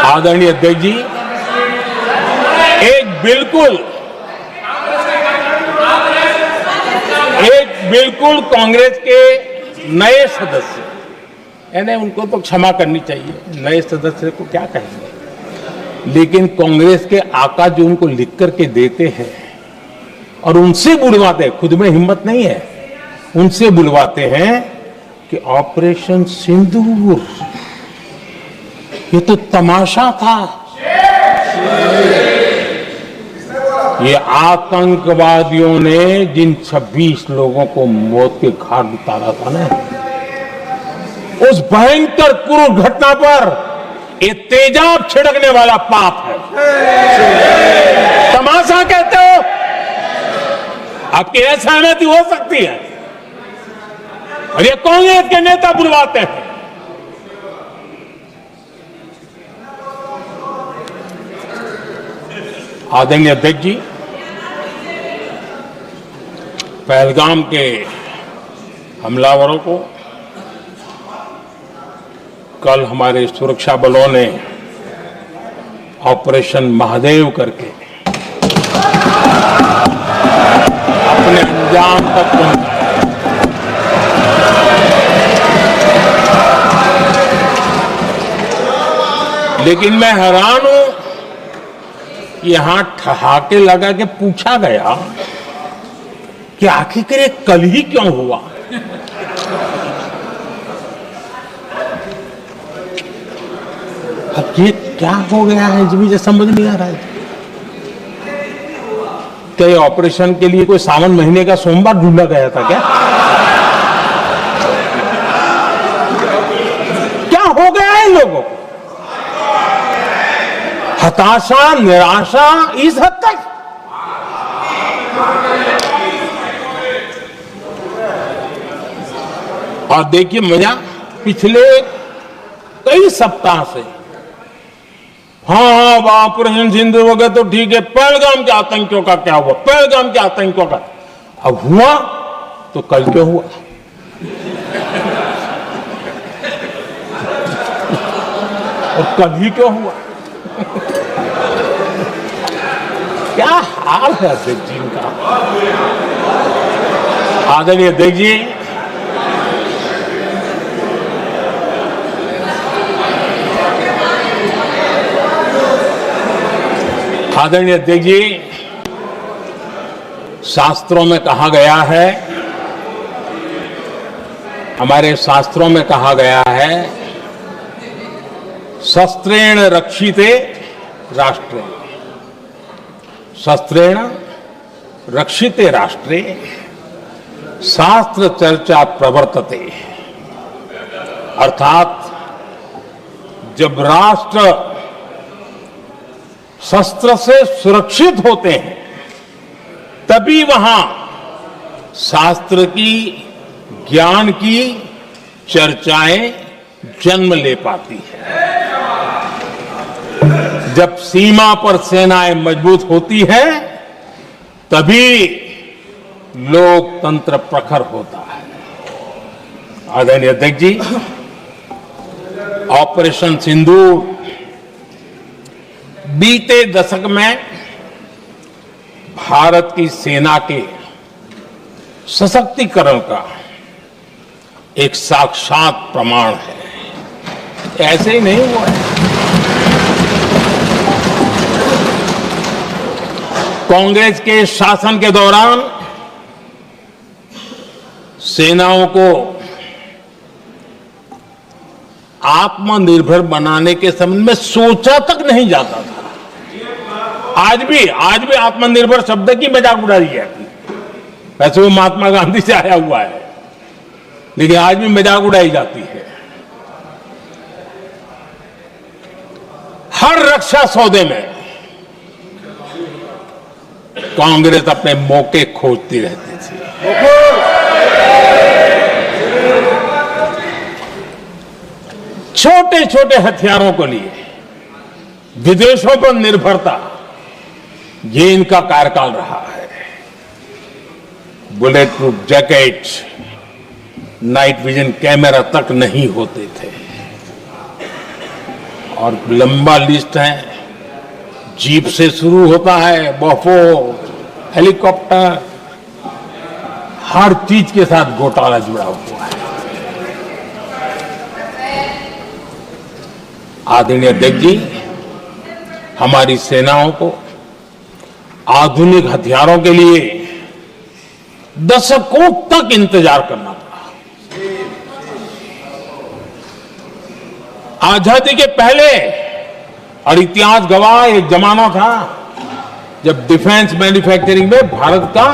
Speaker 1: आदरणीय अध्यक्ष जी, एक बिल्कुल कांग्रेस के नए सदस्य, यानी उनको तो क्षमा करनी चाहिए, नए सदस्य को क्या कहेंगे, लेकिन कांग्रेस के आका जो उनको लिख करके देते हैं और उनसे बुलवाते हैं, खुद में हिम्मत नहीं है, उनसे बुलवाते हैं कि ऑपरेशन सिंदूर ये तो तमाशा था, ये आतंकवादियों ने जिन 26 लोगों को मौत के घाट उतारा था ना, उस भयंकर क्रूर घटना पर ये तेजाब छिड़कने वाला पाप है। तमाशा कहते हो, आपकी असहमति हो सकती है, और ये कांग्रेस के नेता बुलवाते हैं। आदरणीय अध्यक्ष जी, पहलगाम के हमलावरों को कल हमारे सुरक्षा बलों ने ऑपरेशन महादेव करके अपने अंजाम तक पहुंचाया। लेकिन मैं हैरान हूं कि यहां ठहाके लगा के पूछा गया कि आखिर ये कल ही क्यों हुआ। अब ये क्या हो गया है मुझे समझ नहीं आ रहा है। क्या ये ऑपरेशन के लिए कोई सावन महीने का सोमवार ढूंढा गया था क्या? क्या हो गया है लोगों को? हताशा, निराशा इस हद तक। और देखिए मजा, पिछले कई सप्ताह से हाँ ऑपरेशन सिंदूर वगैरह तो ठीक है, पहलगाम के आतंकियों का क्या हुआ, पहलगाम के आतंकियों का अब हुआ तो कल क्यों हुआ? और कल ही क्यों हुआ? क्या हाल है अध्यक्ष जी का। आदरणीय अध्यक्ष जी, आदरणीय अध्यक्ष जी, शास्त्रों में कहा गया है, हमारे शास्त्रों में कहा गया है, शस्त्रेण रक्षिते राष्ट्रे, शस्त्रेण रक्षिते राष्ट्रे शास्त्र चर्चा प्रवर्तते। अर्थात जब राष्ट्र शस्त्र से सुरक्षित होते हैं तभी वहां शास्त्र की, ज्ञान की चर्चाएं जन्म ले पाती है। जब सीमा पर सेनाएं मजबूत होती है तभी लोकतंत्र प्रखर होता है। आदरणीय अध्यक्ष जी, ऑपरेशन सिंदूर बीते दशक में भारत की सेना के सशक्तिकरण का एक साक्षात प्रमाण है। ऐसे ही नहीं हुआ है। कांग्रेस के शासन के दौरान सेनाओं को आत्मनिर्भर बनाने के संबंध में सोचा तक नहीं जाता था। आज भी आत्मनिर्भर शब्द की मजाक उड़ाई जाती है। वैसे वो महात्मा गांधी से आया हुआ है, लेकिन आज भी मजाक उड़ाई जाती है। हर रक्षा सौदे में कांग्रेस अपने मौके खोजती रहती थी। छोटे छोटे हथियारों को लिए विदेशों पर निर्भरता, ये इनका कार्यकाल रहा है। Bullet proof jacket, night vision camera तक नहीं होते थे। और लंबा लिस्ट है, जीप से शुरू होता है, बफोर, हेलीकॉप्टर, हर चीज के साथ घोटाला जुड़ा हुआ है। आदरणीय अध्यक्ष जी, हमारी सेनाओं को आधुनिक हथियारों के लिए दशकों तक इंतजार करना पड़ा। आजादी के पहले, और इतिहास गवाह, एक जमाना था जब डिफेंस मैन्युफैक्चरिंग में भारत का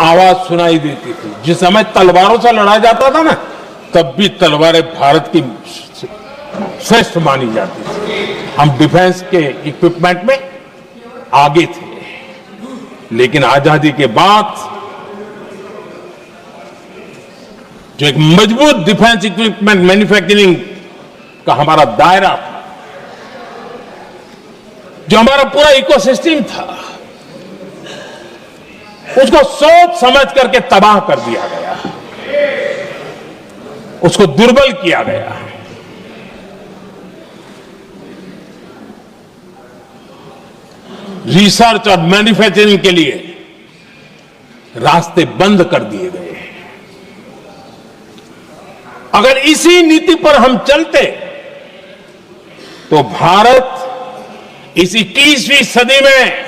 Speaker 1: आवाज सुनाई देती थी। जिस समय तलवारों से लड़ा जाता था ना, तब भी तलवारें भारत की श्रेष्ठ मानी जाती थी। हम डिफेंस के इक्विपमेंट में आगे थे। लेकिन आजादी के बाद जो एक मजबूत डिफेंस इक्विपमेंट मैन्युफैक्चरिंग का हमारा दायरा था, जो हमारा पूरा इकोसिस्टम था, उसको सोच समझ करके तबाह कर दिया गया, उसको दुर्बल किया गया। रिसर्च और मैन्युफैक्चरिंग के लिए रास्ते बंद कर दिए गए। अगर इसी नीति पर हम चलते तो भारत इस 21वीं सदी में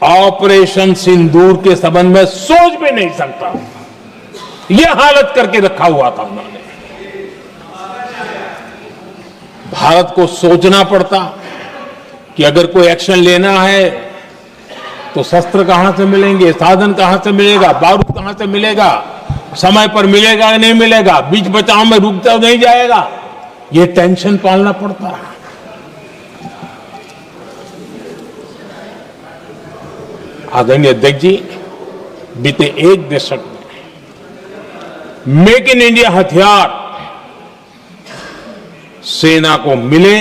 Speaker 1: ऑपरेशन सिंदूर के संबंध में सोच भी नहीं सकता। यह हालत करके रखा हुआ था उन्होंने। भारत को सोचना पड़ता कि अगर कोई एक्शन लेना है तो शस्त्र कहां से मिलेंगे, साधन कहां से मिलेगा, बारूद कहां से मिलेगा, समय पर मिलेगा या नहीं मिलेगा, बीच बचाव में रुक तो नहीं जाएगा, ये टेंशन पालना पड़ता है। आदरणीय अध्यक्ष जी, बीते एक दशक में मेक इन इंडिया हथियार सेना को मिले,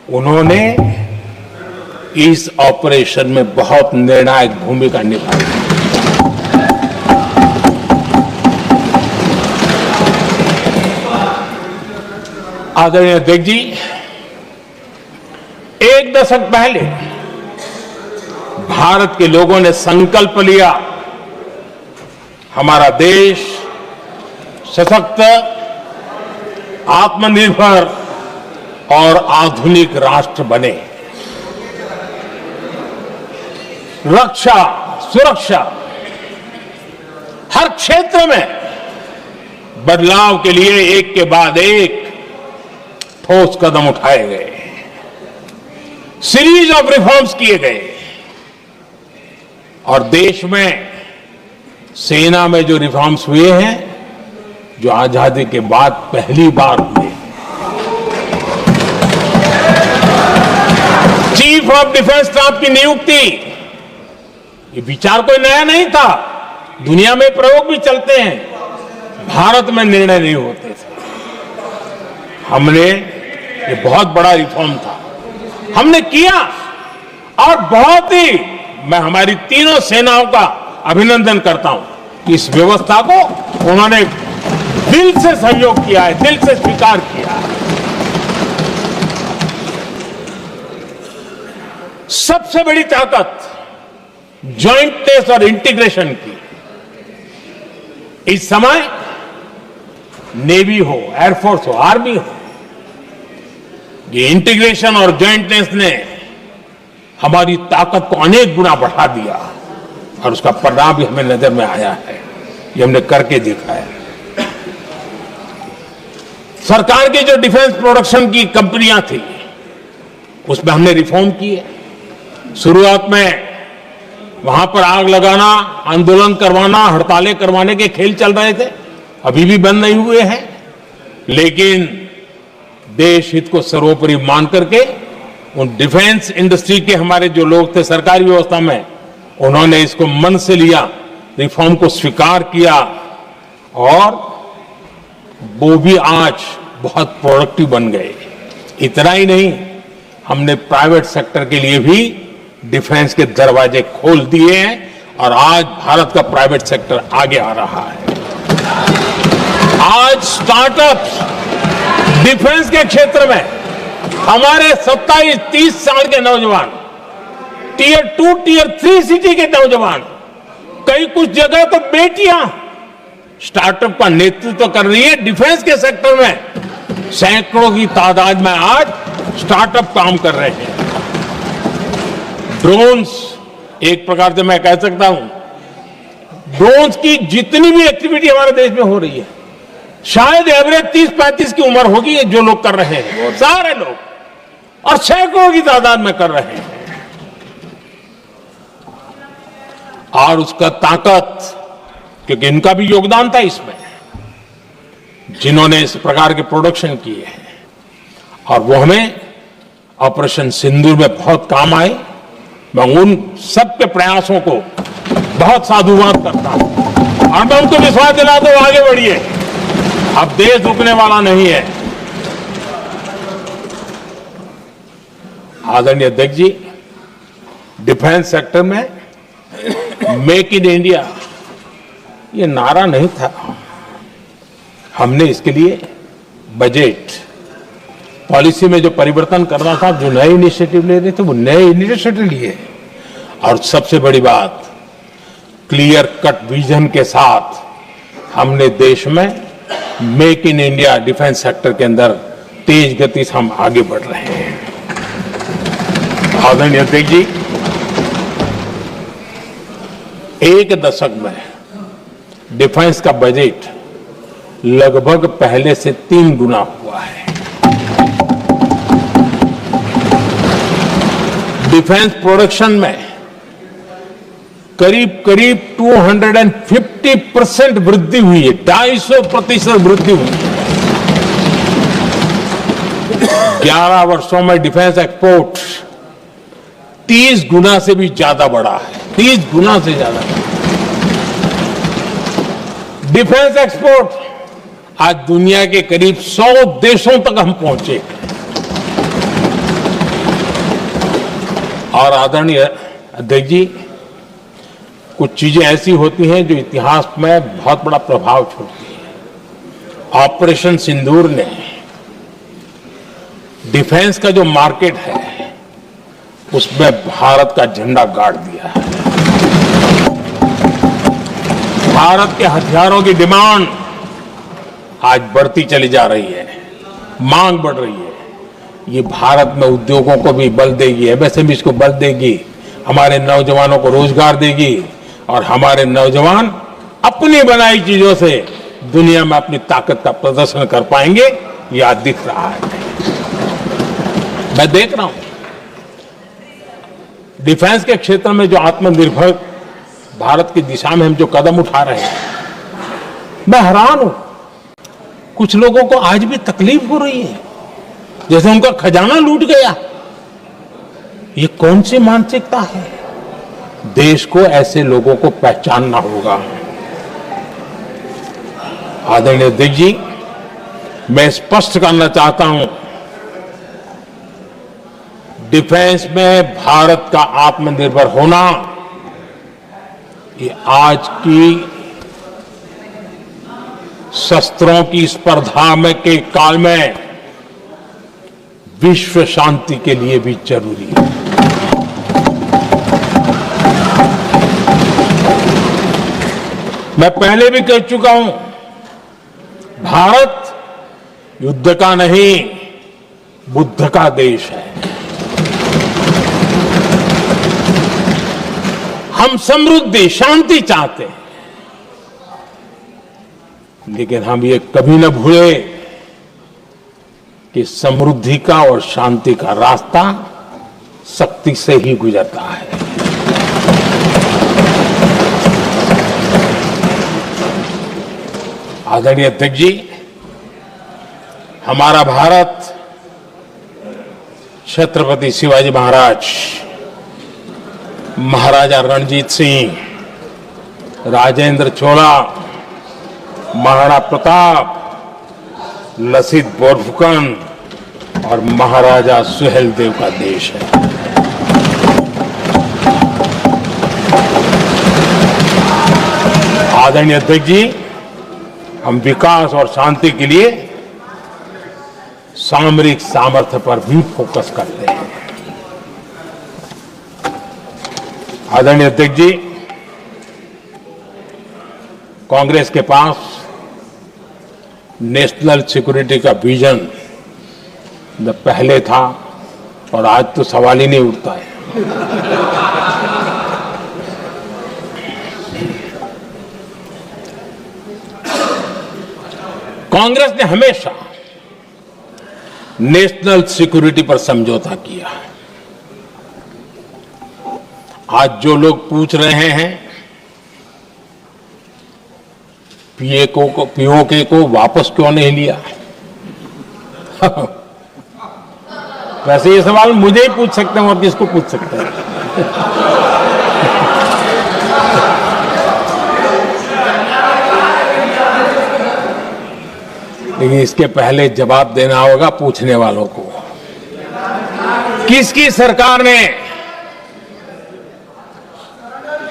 Speaker 1: उन्होंने इस ऑपरेशन में बहुत निर्णायक भूमिका निभाई। आदरणीय अध्यक्ष जी, एक दशक पहले भारत के लोगों ने संकल्प लिया, हमारा देश सशक्त, आत्मनिर्भर और आधुनिक राष्ट्र बने। रक्षा, सुरक्षा, हर क्षेत्र में बदलाव के लिए एक के बाद एक ठोस कदम उठाए गए, सीरीज ऑफ रिफॉर्म्स किए गए और देश में सेना में जो रिफॉर्म्स हुए हैं, जो आजादी के बाद पहली बार हुए। चीफ ऑफ डिफेंस स्टाफ की नियुक्ति, ये विचार कोई नया नहीं था, दुनिया में प्रयोग भी चलते हैं, भारत में निर्णय नहीं होते थे। हमने, ये बहुत बड़ा रिफॉर्म था, हमने किया और बहुत ही, मैं हमारी तीनों सेनाओं का अभिनंदन करता हूं कि इस व्यवस्था को उन्होंने दिल से सहयोग किया है, दिल से स्वीकार किया है। सबसे बड़ी ताकत ज्वाइंटनेस और इंटीग्रेशन की इस समय नेवी हो, एयरफोर्स हो, आर्मी हो, ये इंटीग्रेशन और ज्वाइंटनेस ने हमारी ताकत को अनेक गुना बढ़ा दिया और उसका परिणाम भी हमें नजर में आया है, ये हमने करके दिखा है। सरकार की जो डिफेंस प्रोडक्शन की कंपनियां थी, उसमें हमने रिफॉर्म किए। शुरुआत में वहां पर आग लगाना, आंदोलन करवाना, हड़तालें करवाने के खेल चल रहे थे, अभी भी बंद नहीं हुए हैं, लेकिन देश हित को सर्वोपरि मान करके उन डिफेंस इंडस्ट्री के हमारे जो लोग थे सरकारी व्यवस्था में, उन्होंने इसको मन से लिया, रिफॉर्म को स्वीकार किया और वो भी आज बहुत प्रोडक्टिव बन गए। इतना ही नहीं, हमने प्राइवेट सेक्टर के लिए भी डिफेंस के दरवाजे खोल दिए हैं और आज भारत का प्राइवेट सेक्टर आगे आ रहा है। आज स्टार्टअप्स डिफेंस के क्षेत्र में हमारे 27-30 साल के नौजवान, टियर 2, टियर 3 सिटी के नौजवान, कई कुछ जगह तो बेटियां स्टार्टअप का नेतृत्व कर रही है। डिफेंस के सेक्टर में सैकड़ों की तादाद में आज स्टार्टअप काम कर रहे हैं। ड्रोन्स, एक प्रकार से मैं कह सकता हूं, ड्रोन्स की जितनी भी एक्टिविटी हमारे देश में हो रही है, शायद एवरेज 30-35 की उम्र होगी, जो लोग कर रहे हैं, वो सारे लोग, और सैकड़ों की तादाद में कर रहे हैं। और उसका ताकत, क्योंकि इनका भी योगदान था इसमें, जिन्होंने इस प्रकार के प्रोडक्शन किए हैं, और वो हमें ऑपरेशन सिंदूर में बहुत काम आए। मैं उन सबके प्रयासों को बहुत साधुवाद करता हूं और मैं उनको विश्वास दिलाता हूं, आगे बढ़िए, अब देश रुकने वाला नहीं है। आदरणीय अध्यक्ष जी, डिफेंस सेक्टर में मेक इन इंडिया ये नारा नहीं था। हमने इसके लिए बजट पॉलिसी में जो परिवर्तन करना था, जो नए इनिशिएटिव ले रहे थे, वो नए इनिशिएटिव लिए। और सबसे बड़ी बात, क्लियर कट विजन के साथ हमने देश में make in India defence sector के अंदर तेज गति से हम आगे बढ़ रहे हैं। आदरणीय अध्यक्ष जी, एक दशक में डिफेंस का बजट लगभग पहले से 3 गुना हुआ है। डिफेंस प्रोडक्शन में करीब करीब 250% वृद्धि हुई है, 250% वृद्धि हुई है। 11 वर्षों में डिफेंस एक्सपोर्ट 30 गुना से भी ज्यादा बढ़ा है, 30 गुना से ज्यादा। डिफेंस एक्सपोर्ट आज दुनिया के करीब 100 देशों तक हम पहुंचे। और आदरणीय अध्यक्ष जी, कुछ चीजें ऐसी होती हैं जो इतिहास में बहुत बड़ा प्रभाव छोड़ती हैं। ऑपरेशन सिंदूर ने डिफेंस का जो मार्केट है उसमें भारत का झंडा गाड़ दिया है। भारत के हथियारों की डिमांड आज बढ़ती चली जा रही है, मांग बढ़ रही है। ये भारत में उद्योगों को भी बल देगी, एमएसएमई को बल देगी, हमारे नौजवानों को रोजगार देगी और हमारे नौजवान अपनी बनाई चीजों से दुनिया में अपनी ताकत का प्रदर्शन कर पाएंगे। ये आज दिख रहा है, मैं देख रहा हूं। डिफेंस के क्षेत्र में जो आत्मनिर्भर भारत की दिशा में हम जो कदम उठा रहे हैं, मैं हैरान हूं। कुछ लोगों को आज भी तकलीफ हो रही है, जैसे उनका खजाना लूट गया। ये कौन सी मानसिकता है? देश को ऐसे लोगों को पहचानना होगा। आदरणीय अध्यक्ष जी, मैं स्पष्ट करना चाहता हूं, डिफेंस में भारत का आत्मनिर्भर होना ये आज की शस्त्रों की स्पर्धा में के काल में विश्व शांति के लिए भी जरूरी है। मैं पहले भी कह चुका हूं, भारत युद्ध का नहीं, बुद्ध का देश है। हम समृद्धि, शांति चाहते हैं, लेकिन हम ये कभी न भूले कि समृद्धि का और शांति का रास्ता शक्ति से ही गुजरता है। आदरणीय अध्यक्ष जी, हमारा भारत छत्रपति शिवाजी महाराज, महाराजा रणजीत सिंह, राजेंद्र चोला, महाराणा प्रताप, लसित बोरफुकन और महाराजा सुहेलदेव का देश है। आदरणीय अध्यक्ष जी, हम विकास और शांति के लिए सामरिक सामर्थ्य पर भी फोकस करते हैं। आदरणीय अध्यक्ष जी, कांग्रेस के पास नेशनल सिक्योरिटी का विजन न पहले था और आज तो सवाल ही नहीं उठता है। कांग्रेस ने हमेशा नेशनल सिक्योरिटी पर समझौता किया। आज जो लोग पूछ रहे हैं पीओके को वापस क्यों नहीं लिया, वैसे ये सवाल मुझे ही पूछ सकते हैं और किसको पूछ सकते हैं। लेकिन इसके पहले जवाब देना होगा पूछने वालों को। किसकी सरकार ने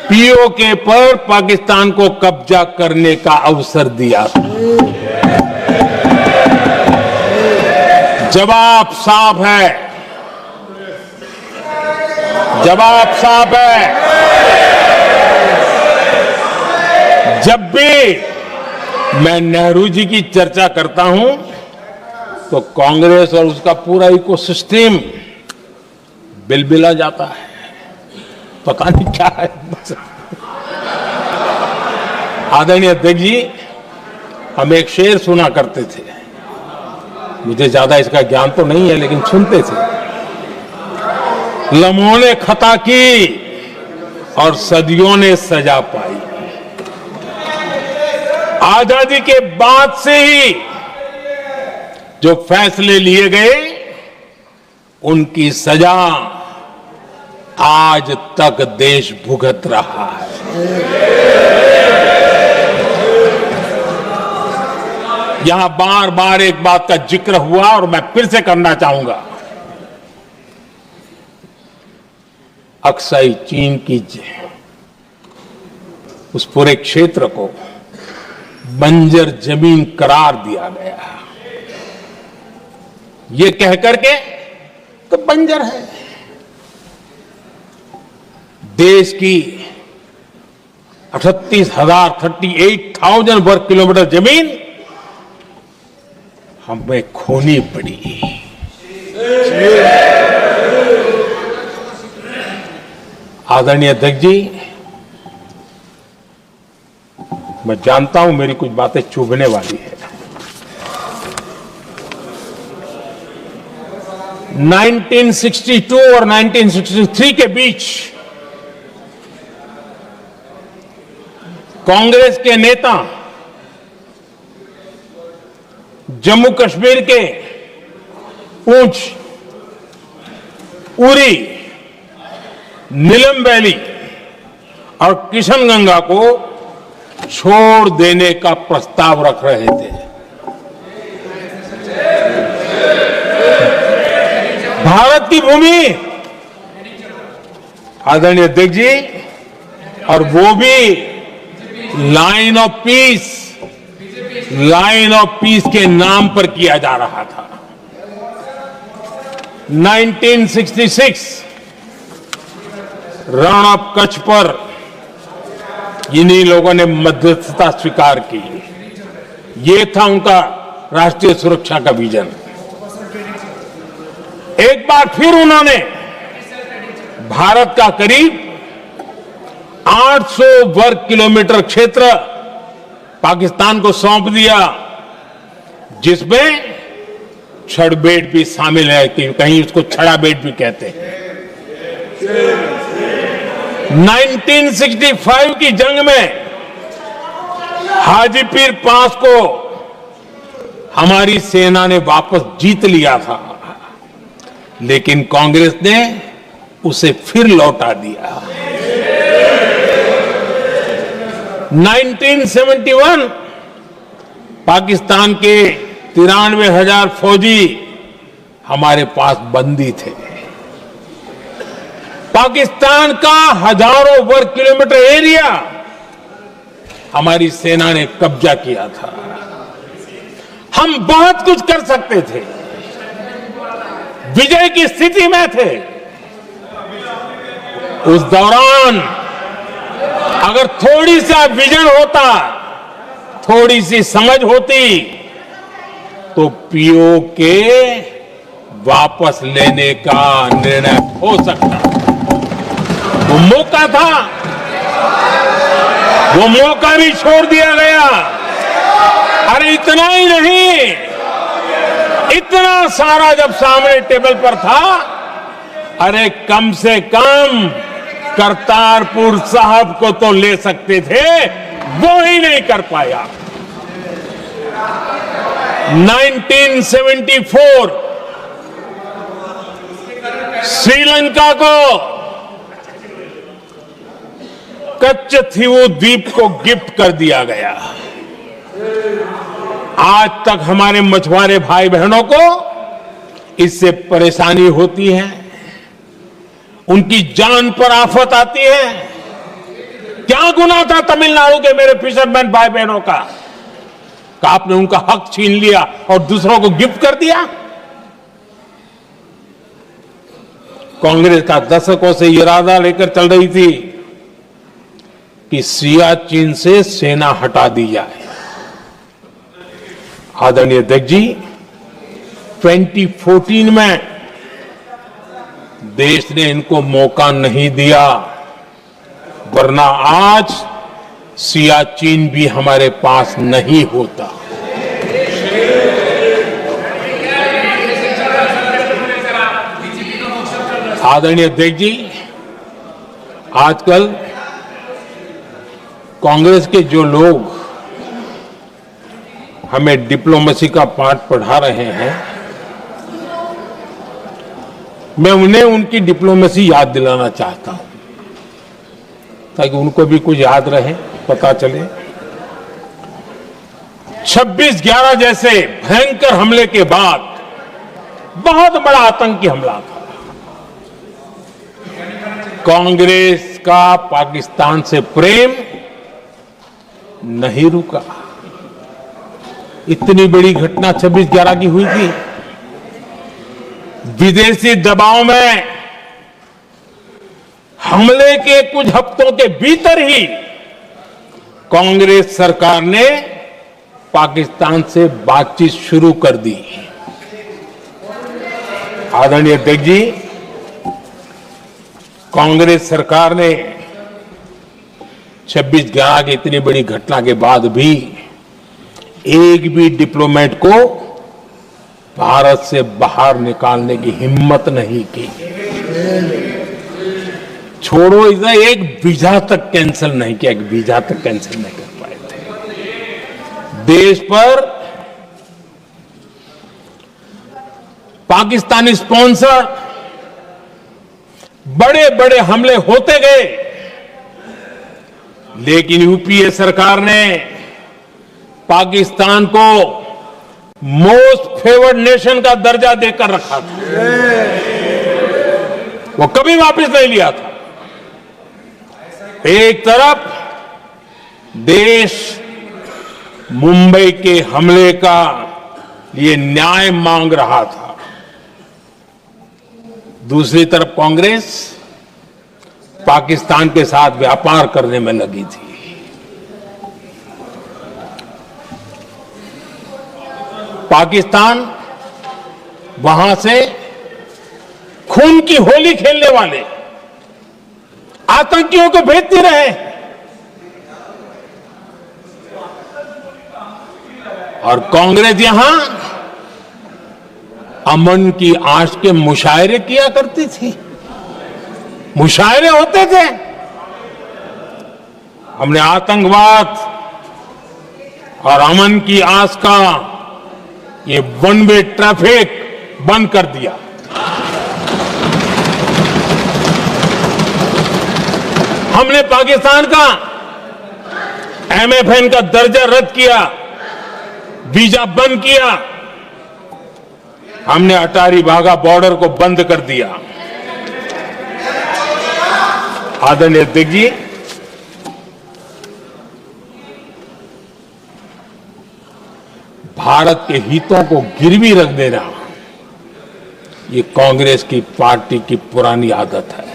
Speaker 1: पीओके पर पाकिस्तान को कब्जा करने का अवसर दिया था। जवाब साफ है, जवाब साफ है। जब भी मैं नेहरू जी की चर्चा करता हूं तो कांग्रेस और उसका पूरा इकोसिस्टम बिलबिला जाता है, पता नहीं क्या है। आदरणीय अध्यक्ष जी, हम एक शेर सुना करते थे, मुझे ज्यादा इसका ज्ञान तो नहीं है लेकिन सुनते थे। लम्हों ने खता की और सदियों ने सजा पाई। आजादी के बाद से ही जो फैसले लिए गए उनकी सजा आज तक देश भुगत रहा है। यहां बार बार एक बात का जिक्र हुआ और मैं फिर से करना चाहूंगा। अक्साई चीन की उस पूरे क्षेत्र को बंजर जमीन करार दिया गया, ये कहकर के तो बंजर है। देश की 38,000 वर्ग किलोमीटर जमीन हमें खोनी पड़ी। आदरणीय अध्यक्ष जी, मैं जानता हूं मेरी कुछ बातें चुभने वाली है। 1962 और 1963 के बीच कांग्रेस के नेता जम्मू कश्मीर के पूंछ, उरी, नीलम वैली और किशनगंगा को छोड़ देने का प्रस्ताव रख रहे थे। भारत की भूमि, आदरणीय अध्यक्ष जी, और वो भी लाइन ऑफ पीस के नाम पर किया जा रहा था। 1966 रण ऑफ कच्छ पर इन्हीं लोगों ने मध्यस्थता स्वीकार की। ये था उनका राष्ट्रीय सुरक्षा का विजन। एक बार फिर उन्होंने भारत का करीब 800 वर्ग किलोमीटर क्षेत्र पाकिस्तान को सौंप दिया, जिसमें छड़बेट भी शामिल है, कि कहीं उसको छड़ा बेट भी कहते हैं। 1965 की जंग में हाजीपीर पास को हमारी सेना ने वापस जीत लिया था, लेकिन कांग्रेस ने उसे फिर लौटा दिया। 1971 पाकिस्तान के 93,000 फौजी हमारे पास बंदी थे। पाकिस्तान का हजारों वर्ग किलोमीटर एरिया हमारी सेना ने कब्जा किया था। हम बहुत कुछ कर सकते थे, विजय की स्थिति में थे। उस दौरान अगर थोड़ी सा विजन होता, थोड़ी सी समझ होती, तो पीओके वापस लेने का निर्णय हो सकता। वो मौका था, वो मौका भी छोड़ दिया गया। अरे इतना ही नहीं, इतना सारा जब सामने टेबल पर था, अरे कम से कम करतारपुर साहब को तो ले सकते थे, वो ही नहीं कर पाया। 1974 श्रीलंका को कच्चथीवू द्वीप को गिफ्ट कर दिया गया। आज तक हमारे मछुआरे भाई बहनों को इससे परेशानी होती है, उनकी जान पर आफत आती है। क्या गुनाह था तमिलनाडु के मेरे फिशरमैन भाई बहनों का आपने उनका हक छीन लिया और दूसरों को गिफ्ट कर दिया? कांग्रेस का दशकों से इरादा लेकर चल रही थी कि सियाचिन से सेना हटा दी जाए। आदरणीय अध्यक्ष जी, 2014 में देश ने इनको मौका नहीं दिया, वरना आज सियाचिन भी हमारे पास नहीं होता। आदरणीय अध्यक्ष जी, आजकल कांग्रेस के जो लोग हमें डिप्लोमेसी का पाठ पढ़ा रहे हैं, मैं उन्हें उनकी डिप्लोमेसी याद दिलाना चाहता हूं ताकि उनको भी कुछ याद रहे, पता चले। 26/11 जैसे भयंकर हमले के बाद बहुत बड़ा आतंकी हमला था। कांग्रेस का पाकिस्तान से प्रेम नहीं रुका। इतनी बड़ी घटना 26/11 की हुई थी। विदेशी दबाव में हमले के कुछ हफ्तों के भीतर ही कांग्रेस सरकार ने पाकिस्तान से बातचीत शुरू कर दी। आदरणीय अध्यक्ष जी, कांग्रेस सरकार ने 26/11 की इतनी बड़ी घटना के बाद भी एक भी डिप्लोमेट को भारत से बाहर निकालने की हिम्मत नहीं की। छोड़ो इधर, एक वीजा तक कैंसिल नहीं किया, एक वीजा तक कैंसिल नहीं कर पाए थे। देश पर पाकिस्तानी स्पॉन्सर बड़े बड़े हमले होते गए, लेकिन यूपीए सरकार ने पाकिस्तान को मोस्ट फेवर्ड नेशन का दर्जा देकर रखा था। वो कभी वापस नहीं लिया था। एक तरफ देश मुंबई के हमले का लिए न्याय मांग रहा था, दूसरी तरफ कांग्रेस पाकिस्तान के साथ व्यापार करने में लगी थी। पाकिस्तान वहां से खून की होली खेलने वाले आतंकियों को भेजते रहे और कांग्रेस यहां अमन की आश के मुशायरे किया करती थी। मुशायरे होते थे। हमने आतंकवाद और अमन की आस का ये वन वे ट्रैफिक बंद कर दिया। हमने पाकिस्तान का एमएफएन का दर्जा रद्द किया, वीजा बंद किया। हमने अटारी वाघा बॉर्डर को बंद कर दिया। आदरणीय अध्यक्ष जी, भारत के हितों को गिरवी रख देना ये कांग्रेस की पार्टी की पुरानी आदत है।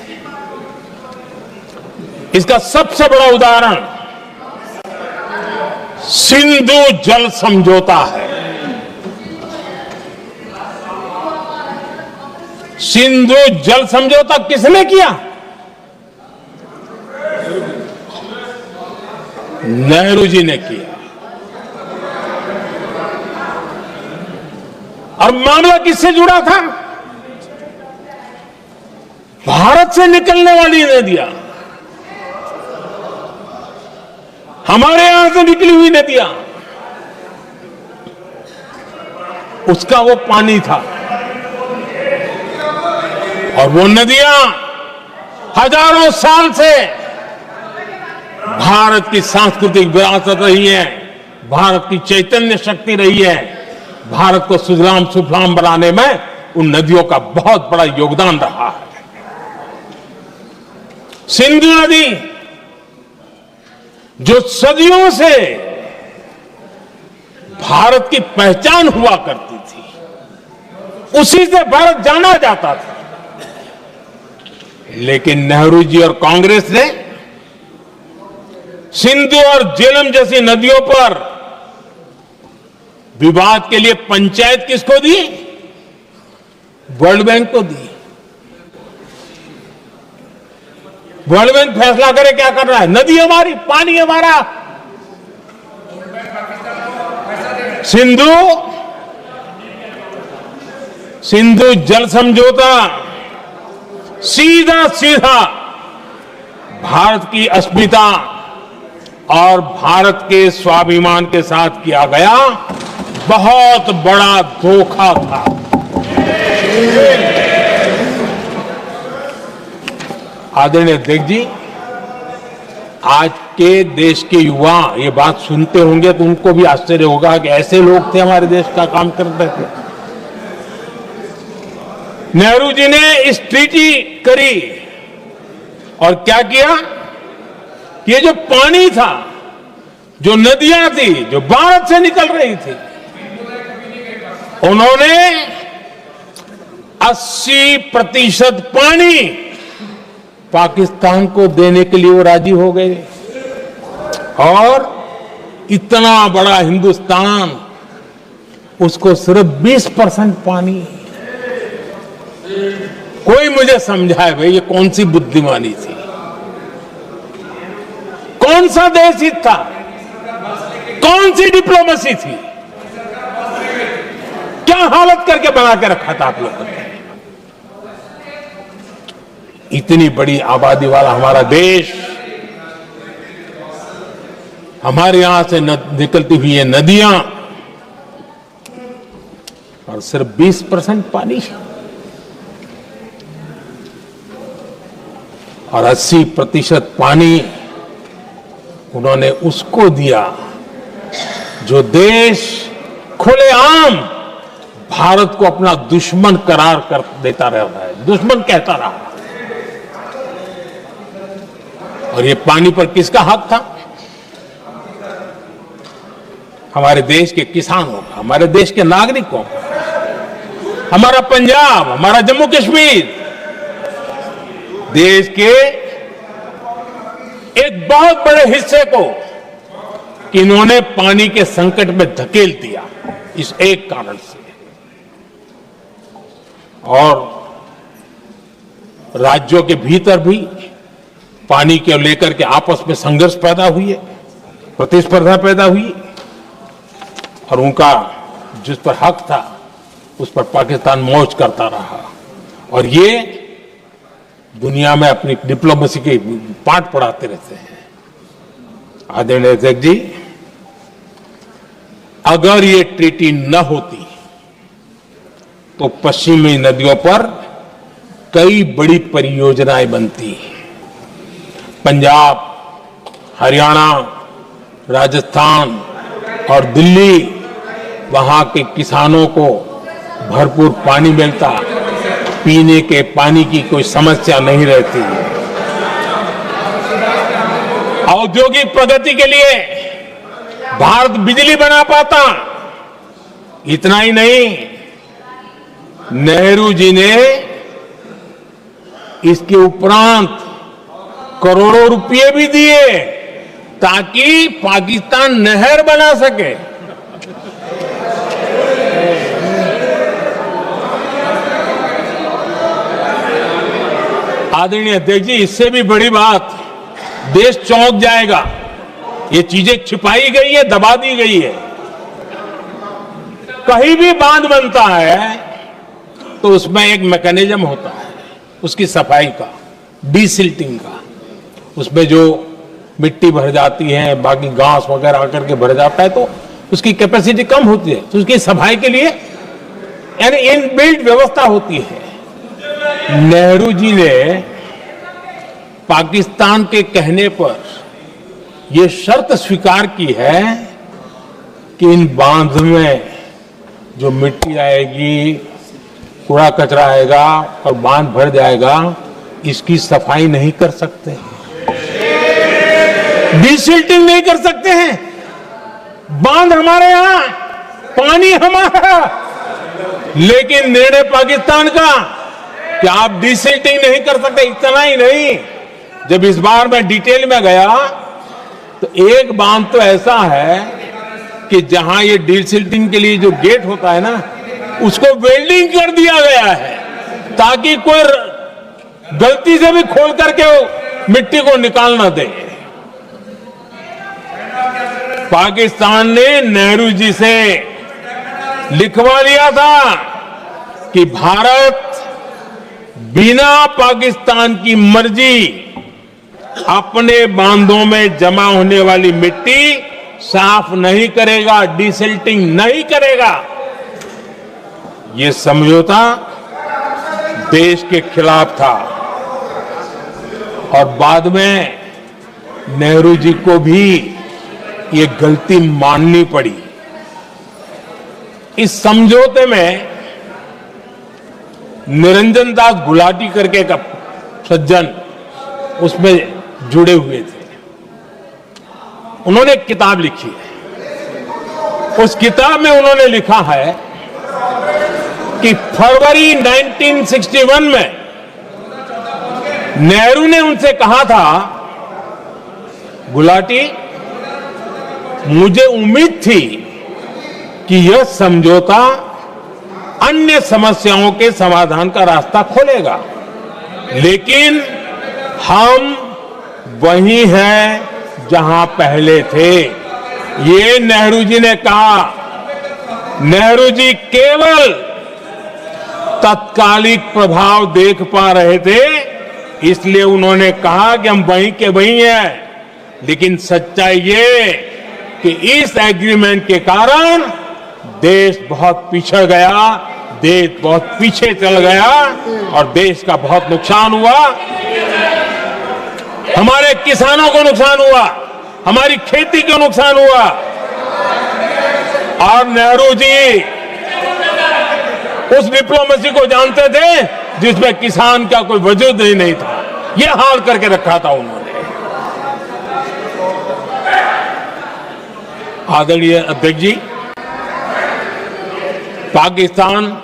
Speaker 1: इसका सबसे बड़ा उदाहरण सिंधु जल समझौता है। सिंधु जल समझौता किसने किया? नेहरू जी ने किया। और मामला किससे जुड़ा था? भारत से निकलने वाली नदियां, हमारे यहां से निकली हुई नदियां, उसका वो पानी था। और वो नदियां हजारों साल से भारत की सांस्कृतिक विरासत रही है, भारत की चैतन्य शक्ति रही है। भारत को सुजलाम सुफलाम बनाने में उन नदियों का बहुत बड़ा योगदान रहा है। सिंधु नदी जो सदियों से भारत की पहचान हुआ करती थी, उसी से भारत जाना जाता था। लेकिन नेहरू जी और कांग्रेस ने सिंधु और झेलम जैसी नदियों पर विवाद के लिए पंचायत किसको दी? वर्ल्ड बैंक को दी। वर्ल्ड बैंक फैसला करे क्या कर रहा है, नदी हमारी, पानी हमारा। सिंधु जल समझौता सीधा सीधा भारत की अस्मिता और भारत के स्वाभिमान के साथ किया गया बहुत बड़ा धोखा था। आदरणीय अध्यक्ष जी, आज के देश के युवा ये बात सुनते होंगे तो उनको भी आश्चर्य होगा कि ऐसे लोग थे हमारे देश का काम करते थे। नेहरू जी ने इस ट्रीटी करी और क्या किया? ये जो पानी था, जो नदियां थी, जो भारत से निकल रही थी, उन्होंने 80% पानी पाकिस्तान को देने के लिए वो राजी हो गए। और इतना बड़ा हिंदुस्तान, उसको सिर्फ 20% पानी। कोई मुझे समझाए भाई ये कौन सी बुद्धिमानी थी, कौन सा देश हित था, कौन सी डिप्लोमेसी थी, क्या हालत करके बना के रखा था आप लोगों ने। इतनी बड़ी आबादी वाला हमारा देश, हमारे यहां से निकलती हुई ये नदियां, और सिर्फ 20% पानी, और 80% पानी उन्होंने उसको दिया जो देश खुलेआम भारत को अपना दुश्मन करार कर देता रहता है, दुश्मन कहता रहा। और ये पानी पर किसका हक था? हमारे देश के किसानों का, हमारे देश के नागरिकों का, हमारा पंजाब, हमारा जम्मू कश्मीर, देश के एक बहुत बड़े हिस्से को इन्होंने पानी के संकट में धकेल दिया, इस एक कारण से। और राज्यों के भीतर भी पानी को लेकर के आपस में संघर्ष पैदा हुई है, प्रतिस्पर्धा पैदा हुई, और उनका जिस पर हक था उस पर पाकिस्तान मौज करता रहा। और ये दुनिया में अपनी डिप्लोमेसी के पाठ पढ़ाते रहते हैं। आदरणीय अध्यक्ष जी, अगर ये ट्रीटी न होती तो पश्चिमी नदियों पर कई बड़ी परियोजनाएं बनती। पंजाब, हरियाणा, राजस्थान और दिल्ली, वहां के किसानों को भरपूर पानी मिलता, पीने के पानी की कोई समस्या नहीं रहती। औद्योगिक प्रगति के लिए भारत बिजली बना पाता। इतना ही नहीं, नेहरू जी ने इसके उपरांत करोड़ों रुपए भी दिए ताकि पाकिस्तान नहर बना सके। आदरणीय अध्यक्ष जी, इससे भी बड़ी बात, देश चौंक जाएगा। ये चीजें छिपाई गई है, दबा दी गई है। कहीं भी बांध बनता है तो उसमें एक मैकेनिज्म होता है उसकी सफाई का, डीसिल्टिंग का। उसमें जो मिट्टी भर जाती है, बाकी घास वगैरह आकर के भर जाता है तो उसकी कैपेसिटी कम होती है, तो उसकी सफाई के लिए यानी इनबिल्ट व्यवस्था होती है। नेहरू जी ने पाकिस्तान के कहने पर यह शर्त स्वीकार की है कि इन बांध में जो मिट्टी आएगी, कूड़ा कचरा आएगा और बांध भर जाएगा, इसकी सफाई नहीं कर सकते। डिसिल्टिंग नहीं कर सकते हैं। बांध हमारे यहां, पानी हमारा, लेकिन निर्णय पाकिस्तान का कि आप डिसिल्टिंग नहीं कर सकते। इतना ही नहीं, जब इस बार मैं डिटेल में गया तो एक बांध तो ऐसा है कि जहां ये डिसिल्टिंग के लिए जो गेट होता है ना, उसको वेल्डिंग कर दिया गया है ताकि कोई गलती से भी खोल करके वो मिट्टी को निकाल ना दे। पाकिस्तान ने नेहरू जी से लिखवा लिया था कि भारत बिना पाकिस्तान की मर्जी अपने बांधों में जमा होने वाली मिट्टी साफ नहीं करेगा, डिसिल्टिंग नहीं करेगा। ये समझौता देश के खिलाफ था और बाद में नेहरू जी को भी ये गलती माननी पड़ी। इस समझौते में निरंजन दास गुलाटी करके का सज्जन उसमें जुड़े हुए थे। उन्होंने एक किताब लिखी है। उस किताब में उन्होंने लिखा है कि फरवरी 1961 में नेहरू ने उनसे कहा था, गुलाटी, मुझे उम्मीद थी कि यह समझौता अन्य समस्याओं के समाधान का रास्ता खोलेगा, लेकिन हम वहीं हैं जहां पहले थे। ये नेहरू जी ने कहा। नेहरू जी केवल तत्कालिक प्रभाव देख पा रहे थे, इसलिए उन्होंने कहा कि हम वहीं के वहीं हैं, लेकिन सच्चाई ये कि इस एग्रीमेंट के कारण देश बहुत पिछड़ गया, देश बहुत पीछे चल गया और देश का बहुत नुकसान हुआ। हमारे किसानों को नुकसान हुआ, हमारी खेती को नुकसान हुआ। और नेहरू जी उस डिप्लोमेसी को जानते थे जिसमें किसान का कोई वजूद ही नहीं था। यह हाल करके रखा था उन्होंने। आदरणीय अध्यक्ष जी, पाकिस्तान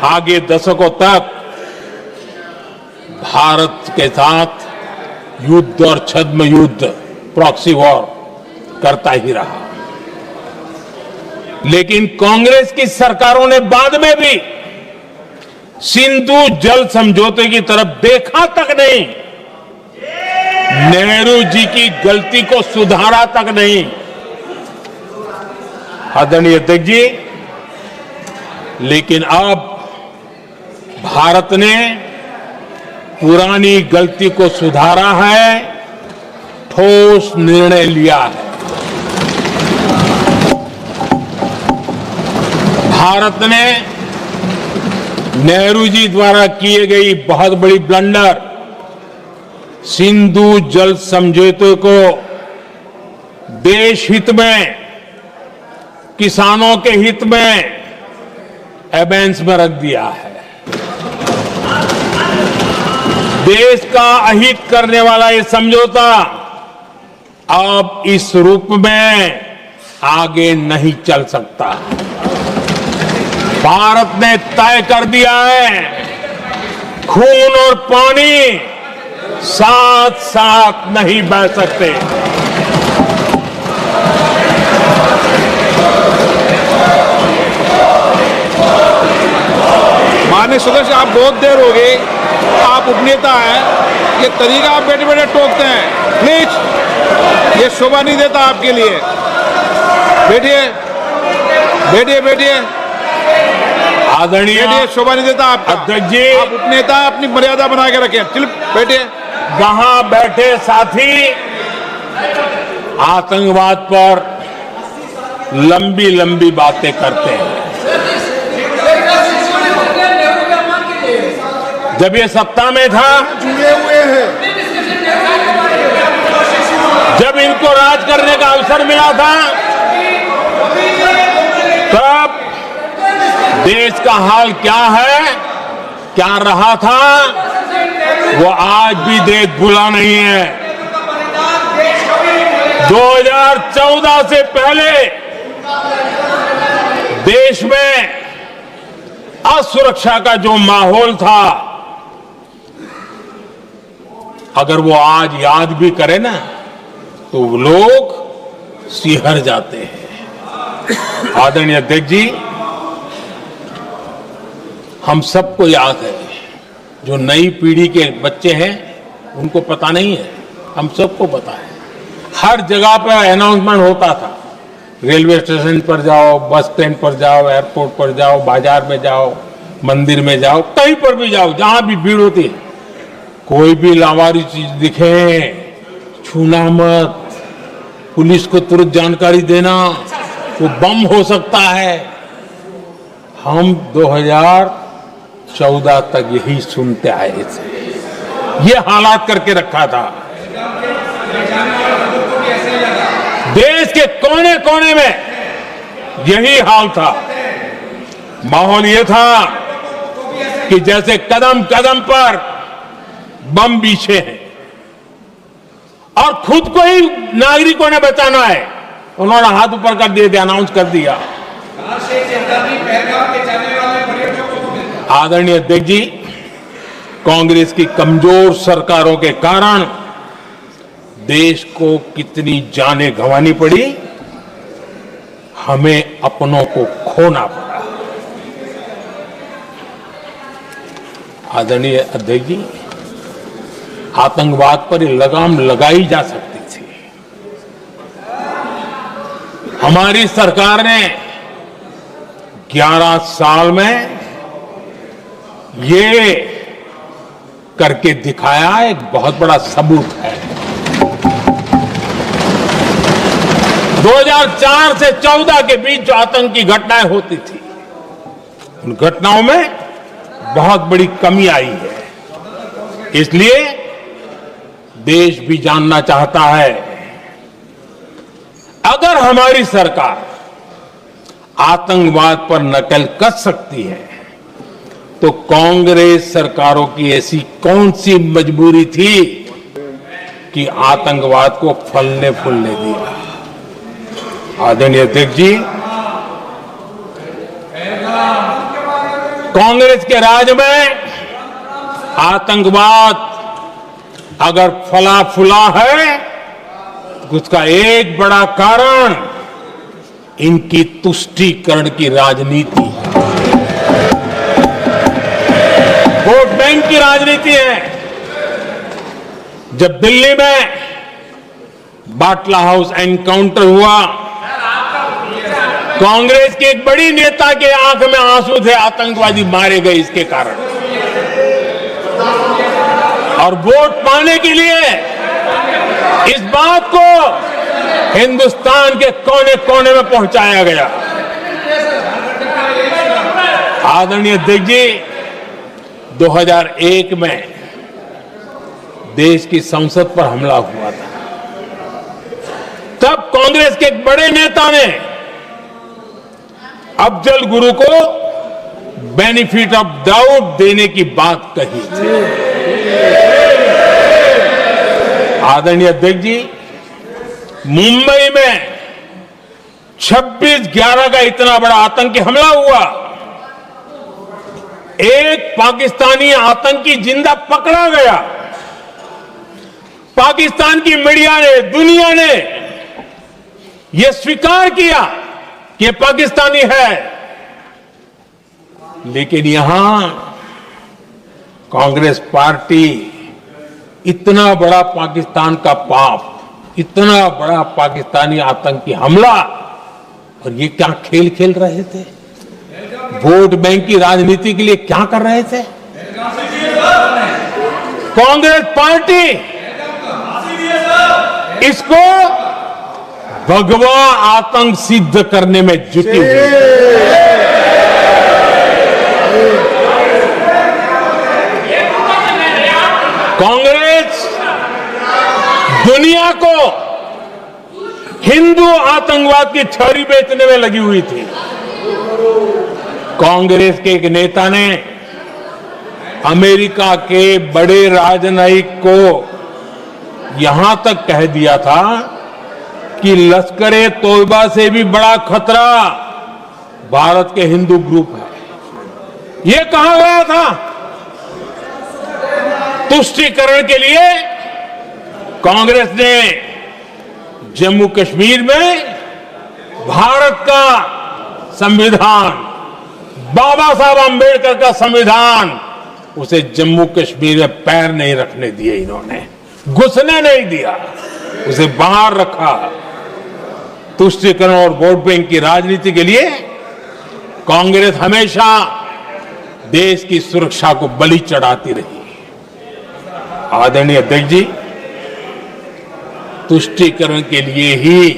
Speaker 1: आगे दशकों तक भारत के साथ युद्ध और छद्म युद्ध, प्रॉक्सी वॉर करता ही रहा, लेकिन कांग्रेस की सरकारों ने बाद में भी सिंधु जल समझौते की तरफ देखा तक नहीं, नेहरू जी की गलती को सुधारा तक नहीं। आदरणीय अध्यक्ष जी, लेकिन अब भारत ने पुरानी गलती को सुधारा है, ठोस निर्णय लिया है। भारत ने नेहरू जी द्वारा किए गई बहुत बड़ी ब्लंडर, सिंधु जल समझौते को देश हित में, किसानों के हित में एबेंस में रख दिया है। देश का अहित करने वाला ये समझौता अब इस रूप में आगे नहीं चल सकता। भारत ने तय कर दिया है, खून और पानी साथ साथ नहीं बह सकते।
Speaker 2: माननीय सदस्य, आप बहुत देर हो गई, आप उपनेता हैं, ये तरीका आप बैठे बैठे टोकते हैं, प्लीज, ये शोभा नहीं देता आपके लिए। बैठिए बैठिए बैठिए,
Speaker 1: आदरणीय,
Speaker 2: शोभा नहीं देता आपका।
Speaker 1: अध्यक्ष जी,
Speaker 2: आप उपनेता, अपनी मर्यादा बना के रखें। चल बैठिए।
Speaker 1: वहां बैठे साथी आतंकवाद पर लंबी लंबी बातें करते हैं। जब ये सत्ता में था,
Speaker 3: जुड़े हुए हैं,
Speaker 1: जब इनको राज करने का अवसर मिला था, तब देश का हाल क्या है, क्या रहा था, वो आज भी देश भूला नहीं है। 2014 से पहले देश में असुरक्षा का जो माहौल था, अगर वो आज याद भी करे ना तो लोग सिहर जाते हैं। आदरणीय अध्यक्ष जी, हम सबको याद है, जो नई पीढ़ी के बच्चे हैं उनको पता नहीं है, हम सबको पता है। हर जगह पर अनाउंसमेंट होता था, रेलवे स्टेशन पर जाओ, बस स्टैंड पर जाओ, एयरपोर्ट पर जाओ, बाजार में जाओ, मंदिर में जाओ, कहीं पर भी जाओ, जहां भी भीड़ होती है, कोई भी लावारिस चीज दिखे छूना मत, पुलिस को तुरंत जानकारी देना, वो बम हो सकता है। हम 2014 तक यही सुनते आए थे, ये हालात करके रखा था। देश के कोने कोने में यही हाल था। माहौल ये था कि जैसे कदम कदम पर बम बिछे हैं और खुद को ही नागरिकों ने बचाना है, उन्होंने हाथ ऊपर कर दिए थे, अनाउंस कर दिया। आदरणीय अध्यक्ष जी, कांग्रेस की कमजोर सरकारों के कारण देश को कितनी जानें गंवानी पड़ी, हमें अपनों को खोना पड़ा। आदरणीय अध्यक्ष जी, आतंकवाद पर लगाम लगाई जा सकती थी। हमारी सरकार ने 11 साल में ये करके दिखाया, एक बहुत बड़ा सबूत है। 2004 से 14 के बीच जो आतंकी घटनाएं होती थी, उन घटनाओं में बहुत बड़ी कमी आई है। इसलिए देश भी जानना चाहता है, अगर हमारी सरकार आतंकवाद पर नकेल कस सकती है तो कांग्रेस सरकारों की ऐसी कौन सी मजबूरी थी कि आतंकवाद को फलने फूलने दिया। आदरणीय अध्यक्ष जी, कांग्रेस के राज में आतंकवाद अगर फला फूला है तो उसका एक बड़ा कारण इनकी तुष्टीकरण की राजनीति है, वोट बैंक की राजनीति है। जब दिल्ली में बाटला हाउस एनकाउंटर हुआ, कांग्रेस के एक बड़ी नेता के आंख में आंसू थे, आतंकवादी मारे गए इसके कारण। और वोट पाने के लिए इस बात को हिंदुस्तान के कोने कोने में पहुंचाया गया। आदरणीय अध्यक्ष जी, 2001 में देश की संसद पर हमला हुआ था। तब कांग्रेस के एक बड़े नेता ने अफजल गुरु को बेनिफिट ऑफ डाउट देने की बात कही थी। आदरणीय अध्यक्ष जी, मुंबई में 26/11 का इतना बड़ा आतंकी हमला हुआ, एक पाकिस्तानी आतंकी जिंदा पकड़ा गया। पाकिस्तान की मीडिया ने, दुनिया ने यह स्वीकार किया कि यह पाकिस्तानी है, लेकिन यहां कांग्रेस पार्टी इतना बड़ा पाकिस्तान का पाप, इतना बड़ा पाकिस्तानी आतंकी हमला, और ये क्या खेल खेल रहे थे? वोट बैंक की राजनीति के लिए क्या कर रहे थे? कांग्रेस पार्टी इसको भगवा आतंक सिद्ध करने में जुटी हुई है। कांग्रेस दुनिया को हिंदू आतंकवाद की छड़ी बेचने में लगी हुई थी। कांग्रेस के एक नेता ने अमेरिका के बड़े राजनयिक को यहां तक कह दिया था कि लश्कर-ए तोयबा से भी बड़ा खतरा भारत के हिंदू ग्रुप है। ये कहा गया था तुष्टीकरण के लिए कांग्रेस ने जम्मू कश्मीर में भारत का संविधान, बाबा साहब आंबेडकर का संविधान, उसे जम्मू कश्मीर में पैर नहीं रखने दिए, इन्होंने घुसने नहीं दिया, उसे बाहर रखा। तुष्टीकरण और वोट बैंक की राजनीति के लिए कांग्रेस हमेशा देश की सुरक्षा को बलि चढ़ाती रही। आदरणीय अध्यक्ष जी, तुष्टीकरण के लिए ही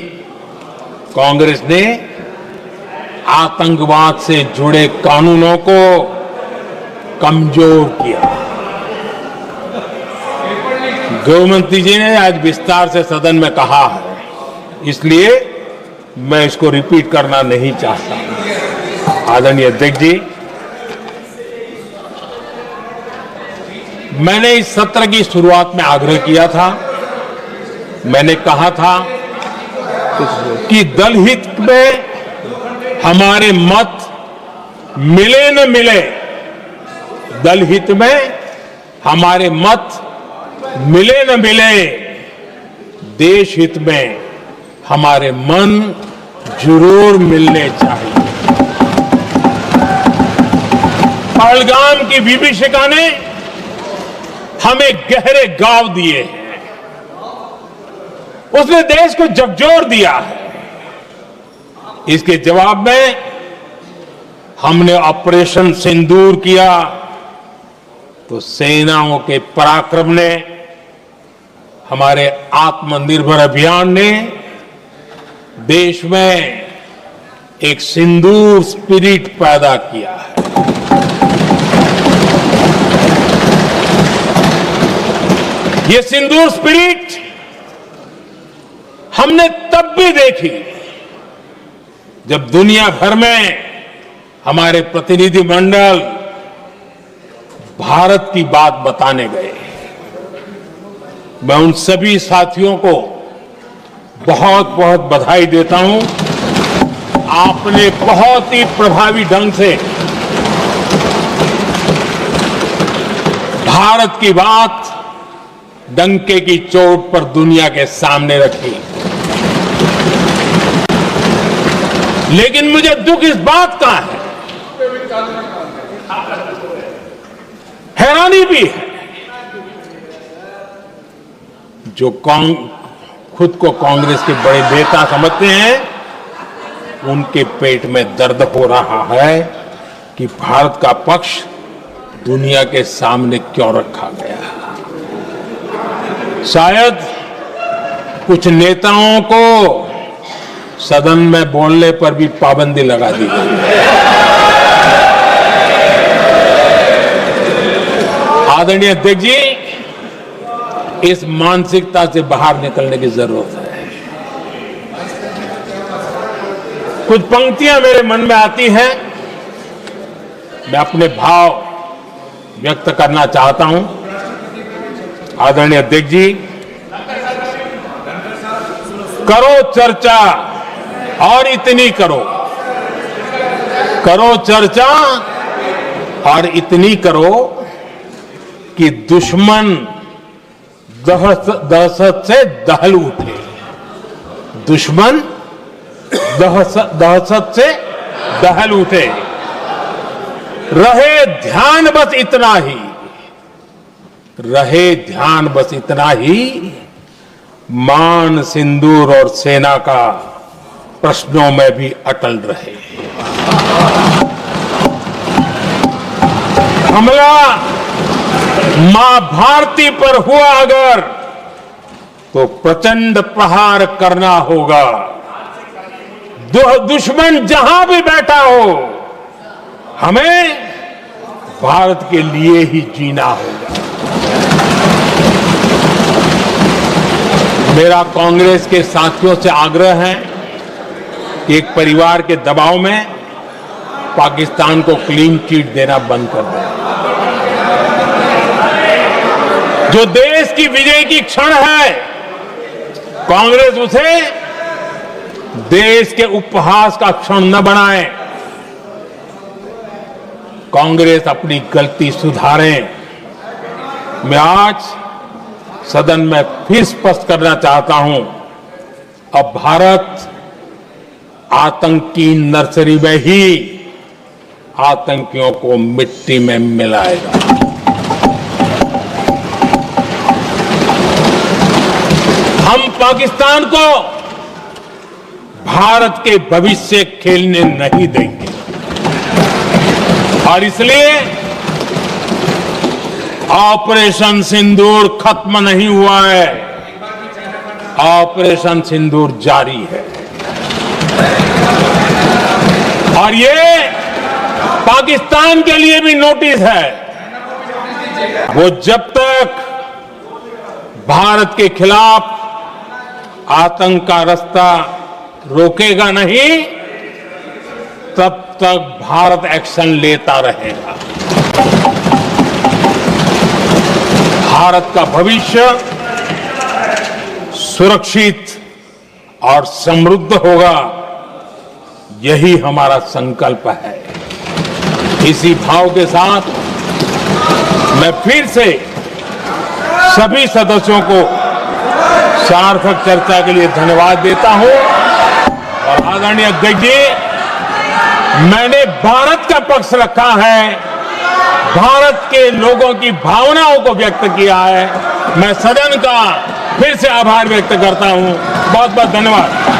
Speaker 1: कांग्रेस ने आतंकवाद से जुड़े कानूनों को कमजोर किया। गृहमंत्री जी ने आज विस्तार से सदन में कहा है, इसलिए मैं इसको रिपीट करना नहीं चाहता। आदरणीय अध्यक्ष जी, मैंने इस सत्र की शुरुआत में आग्रह किया था, मैंने कहा था कि दल हित में हमारे मत मिले न मिले, दल हित में हमारे मत मिले न मिले, देश हित में हमारे मन जरूर मिलने चाहिए। पहलगाम की विभीषिका ने हमें गहरे घाव दिए हैं, उसने देश को झकझोर दिया है। इसके जवाब में हमने ऑपरेशन सिंदूर किया तो सेनाओं के पराक्रम ने, हमारे आत्मनिर्भर अभियान ने देश में एक सिंदूर स्पिरिट पैदा किया है। ये सिंदूर स्पिरिट हमने तब भी देखी जब दुनिया भर में हमारे प्रतिनिधि मंडल भारत की बात बताने गए। मैं उन सभी साथियों को बहुत बहुत बधाई देता हूं। आपने बहुत ही प्रभावी ढंग से भारत की बात डंके की चोट पर दुनिया के सामने रखी। लेकिन मुझे दुख इस बात का है, हैरानी भी है, जो खुद को कांग्रेस के बड़े नेता समझते हैं, उनके पेट में दर्द हो रहा है कि भारत का पक्ष दुनिया के सामने क्यों रखा गया। शायद कुछ नेताओं को सदन में बोलने पर भी पाबंदी लगा दी गई। आदरणीय अध्यक्ष जी, इस मानसिकता से बाहर निकलने की जरूरत है। कुछ पंक्तियां मेरे मन में आती हैं, मैं अपने भाव व्यक्त करना चाहता हूं। आदरणीय अध्यक्ष जी, करो चर्चा और इतनी करो, करो चर्चा और इतनी करो कि दुश्मन दहशत से दहल उठे। दुश्मन दहशत से दहल उठे। रहे ध्यान बस इतना ही, रहे ध्यान बस इतना ही, मान सिंदूर और सेना का प्रश्नों में भी अटल रहे। हमला मां भारती पर हुआ अगर, तो प्रचंड प्रहार करना होगा। दुश्मन जहां भी बैठा हो, हमें भारत के लिए ही जीना होगा। मेरा कांग्रेस के साथियों से आग्रह है कि एक परिवार के दबाव में पाकिस्तान को क्लीन चिट देना बंद कर दें। जो देश की विजय की क्षण है, कांग्रेस उसे देश के उपहास का क्षण न बनाएं। कांग्रेस अपनी गलती सुधारें। मैं आज सदन में फिर स्पष्ट करना चाहता हूं, अब भारत आतंकी नर्सरी में ही आतंकियों को मिट्टी में मिलाएगा। हम पाकिस्तान को भारत के भविष्य खेलने नहीं देंगे और इसलिए ऑपरेशन सिंदूर खत्म नहीं हुआ है, ऑपरेशन सिंदूर जारी है। और ये पाकिस्तान के लिए भी नोटिस है। वो जब तक भारत के खिलाफ आतंक का रास्ता रोकेगा नहीं, तब तक भारत एक्शन लेता रहेगा। भारत का भविष्य सुरक्षित और समृद्ध होगा, यही हमारा संकल्प है। इसी भाव के साथ मैं फिर से सभी सदस्यों को सार्थक चर्चा के लिए धन्यवाद देता हूं। और आदरणीय अध्यक्ष जी, मैंने भारत का पक्ष रखा है, भारत के लोगों की भावनाओं को व्यक्त किया है। मैं सदन का फिर से आभार व्यक्त करता हूं। बहुत बहुत धन्यवाद।